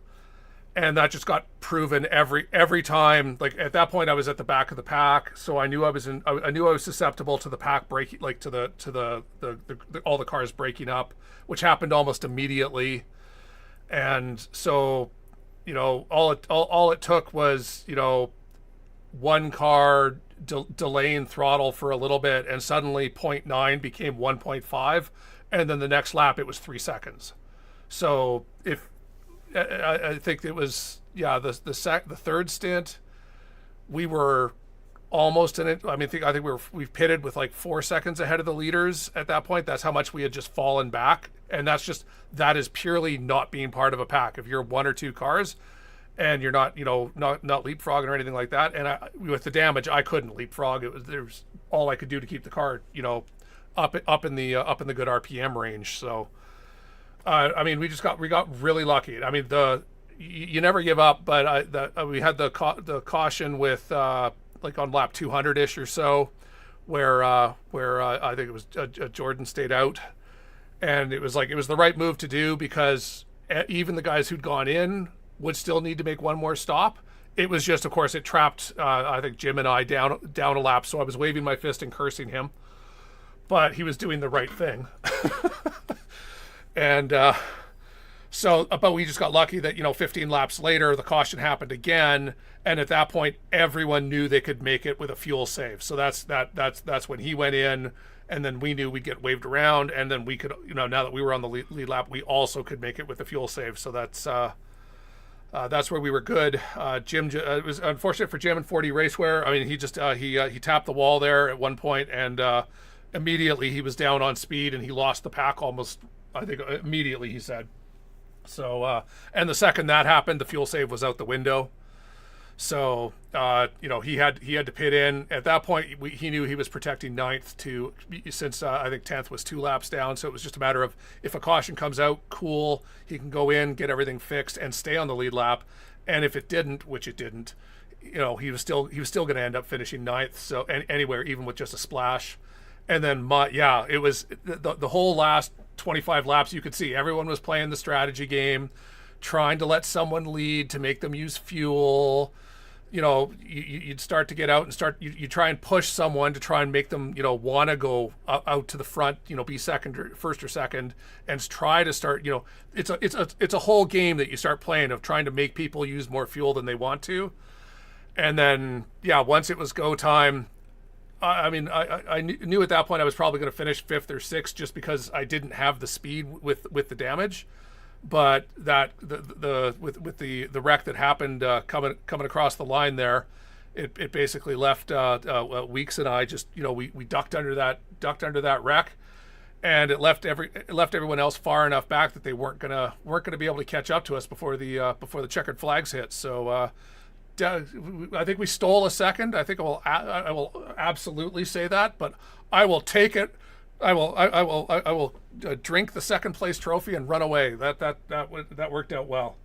And that just got proven every time. Like at that point, I was at the back of the pack, so I knew I was susceptible to the pack breaking, like to the all the cars breaking up, which happened almost immediately. And so, you know, all it took was, you know, one car delaying throttle for a little bit, and suddenly 0.9 became 1.5, and then the next lap it was 3 seconds. So I think it was, yeah, the third stint, we were almost in it. I mean, I think we pitted with like 4 seconds ahead of the leaders at that point. That's how much we had just fallen back, and that is purely not being part of a pack. If you're one or two cars, and you're not, you know, not leapfrogging or anything like that. And with the damage, I couldn't leapfrog. There was all I could do to keep the car, you know, up in the good RPM range. So. I mean, we got really lucky. I mean, you never give up, but we had the caution with like on lap 200-ish or so, where I think it was Jordan stayed out, and it was the right move to do, because even the guys who'd gone in would still need to make one more stop. It was just, of course, it trapped I think Jim and I down a lap, so I was waving my fist and cursing him, but he was doing the right thing. And So, but we just got lucky that 15 laps later the caution happened again, and at that point everyone knew they could make it with a fuel save. So that's when he went in, and then we knew we'd get waved around, and then we could now that we were on the lead lap, we also could make it with the fuel save. So that's where we were good. Jim, it was unfortunate for Jim and 4D Racewear. I mean, he just he tapped the wall there at one point, and immediately he was down on speed, and he lost the pack almost. I think immediately, he said. So and the second that happened, the fuel save was out the window. So he had to pit in. At that point, he knew he was protecting 9th since I think 10th was 2 laps down. So it was just a matter of, if a caution comes out, cool, he can go in, get everything fixed, and stay on the lead lap. And if it didn't, which it didn't, he was still going to end up finishing 9th. So anywhere, even with just a splash. And then it was the whole last 25 laps. You could see everyone was playing the strategy game, trying to let someone lead to make them use fuel. You'd start to get out and you try and push someone to try and make them want to go out to the front, be first or second, and try to start. It's a whole game that you start playing of trying to make people use more fuel than they want to. And then once it was go time, I knew at that point I was probably going to finish 5th or 6th, just because I didn't have the speed with the damage. But that with the wreck that happened coming across the line there, it basically left Weeks and I just we ducked under that wreck, and it left everyone else far enough back that they weren't gonna be able to catch up to us before the checkered flags hit. So I think we stole a second. I think I will absolutely say that, but I will take it. I will drink the second place trophy and run away. That worked out well.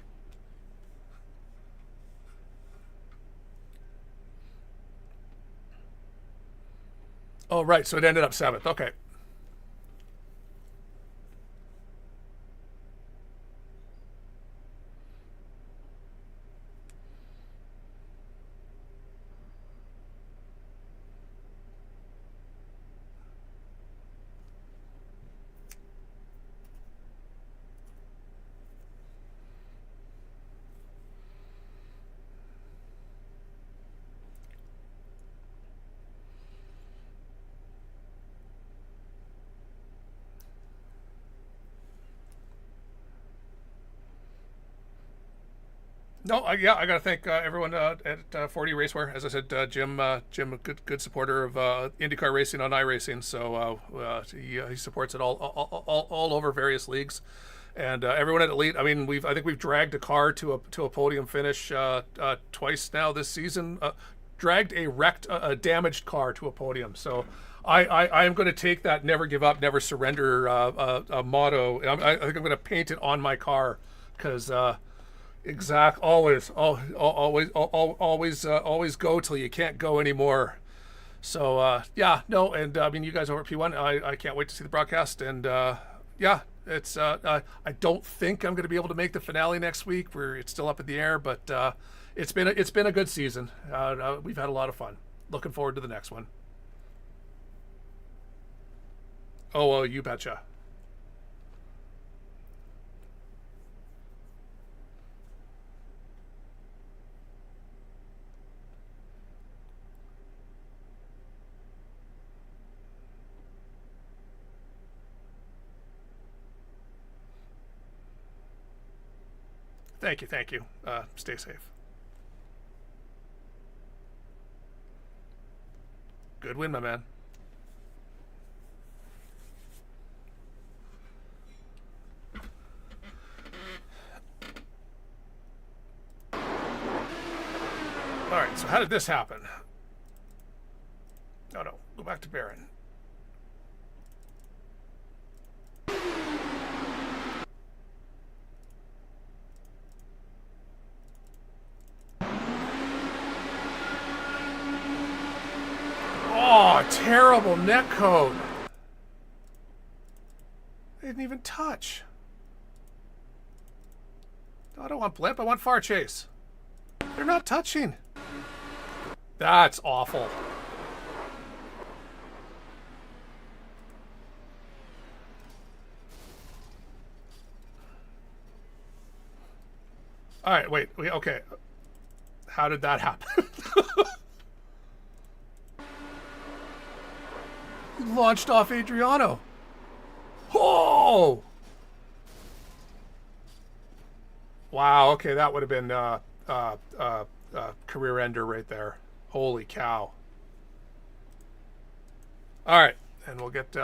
Oh, right. So it ended up 7th. Okay. No, I got to thank everyone at 4D Racewear. As I said, Jim, a good supporter of IndyCar racing on iRacing. So he supports it all over various leagues, and everyone at Elite. I mean, I think we've dragged a car to a podium finish twice now this season. Dragged a damaged car to a podium. So I am going to take that "never give up, never surrender" motto. I think I'm going to paint it on my car, because. Always go till you can't go anymore. So and I mean, you guys over at P1, I can't wait to see the broadcast, and it's I don't think I'm going to be able to make the finale next week. It's still up in the air, but it's been a good season. We've had a lot of fun. Looking forward to the next one. Oh, you betcha. Thank you. Stay safe. Good win, my man. All right, so how did this happen? Oh, no, go back to Baron. Oh, terrible net code. They didn't even touch. No, I don't want blimp. I want far chase. They're not touching. That's awful. All right, wait. Okay. How did that happen? He launched off Adriano. Oh! Wow, okay, that would have been career ender right there. Holy cow. All right, and we'll get...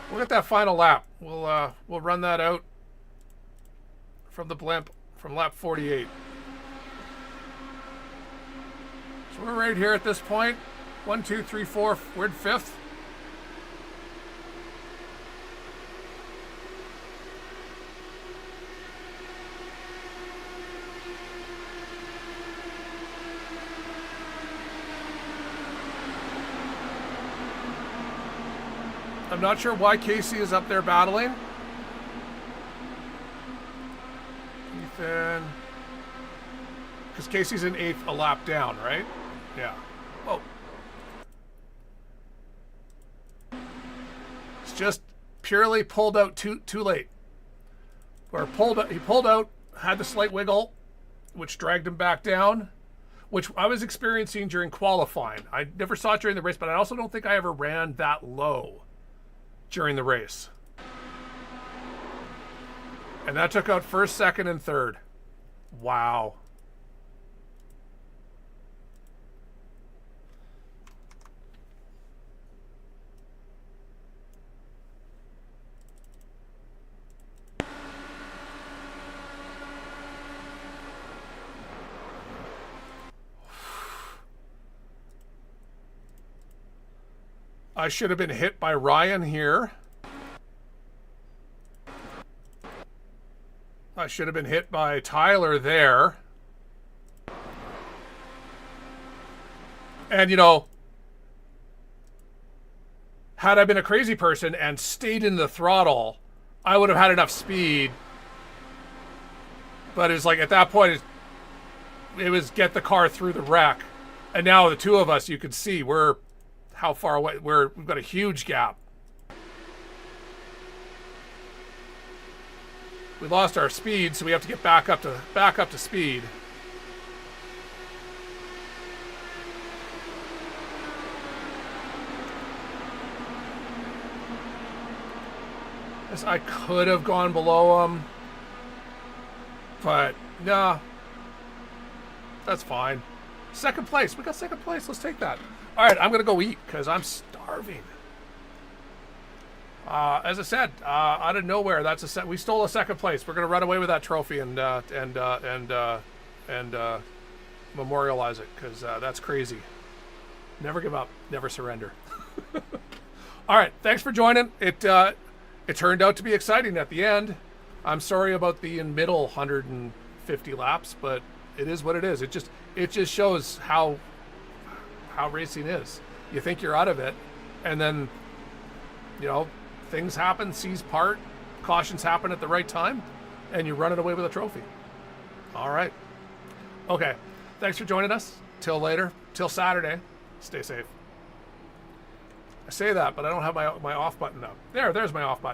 We'll get that final lap. We'll run that out from the blimp from lap 48. So we're right here at this point. 1, 2, 3, 4. We're in 5th. I'm not sure why Casey is up there battling. Ethan. Because Casey's in 8th, a lap down, right? Yeah. Oh. It's just purely pulled out too late. Or he pulled out, had the slight wiggle, which dragged him back down, which I was experiencing during qualifying. I never saw it during the race, but I also don't think I ever ran that low during the race. And that took out 1st, 2nd, and 3rd. Wow. I should have been hit by Ryan here. I should have been hit by Tyler there. And, you know, had I been a crazy person and stayed in the throttle, I would have had enough speed. But it's like at that point, it was get the car through the wreck. And now the two of us, you can see we're how far away. We've got a huge gap. We lost our speed, so we have to get back up to speed. Yes, I could have gone below him, but nah, that's fine. 2nd place. We got 2nd place. Let's take that. All right, I'm gonna go eat because I'm starving. As I said, out of nowhere, we stole a 2nd place. We're gonna run away with that trophy and memorialize it because that's crazy. Never give up, never surrender. All right, thanks for joining. It turned out to be exciting at the end. I'm sorry about the middle 150 laps, but it is what it is. It just shows how racing is. You think you're out of it, and then, you know, things happen, seas part, cautions happen at the right time, and you run it away with a trophy. All right. Okay. Thanks for joining us. Till later. Till Saturday. Stay safe. I say that, but I don't have my off button up. There's my off button.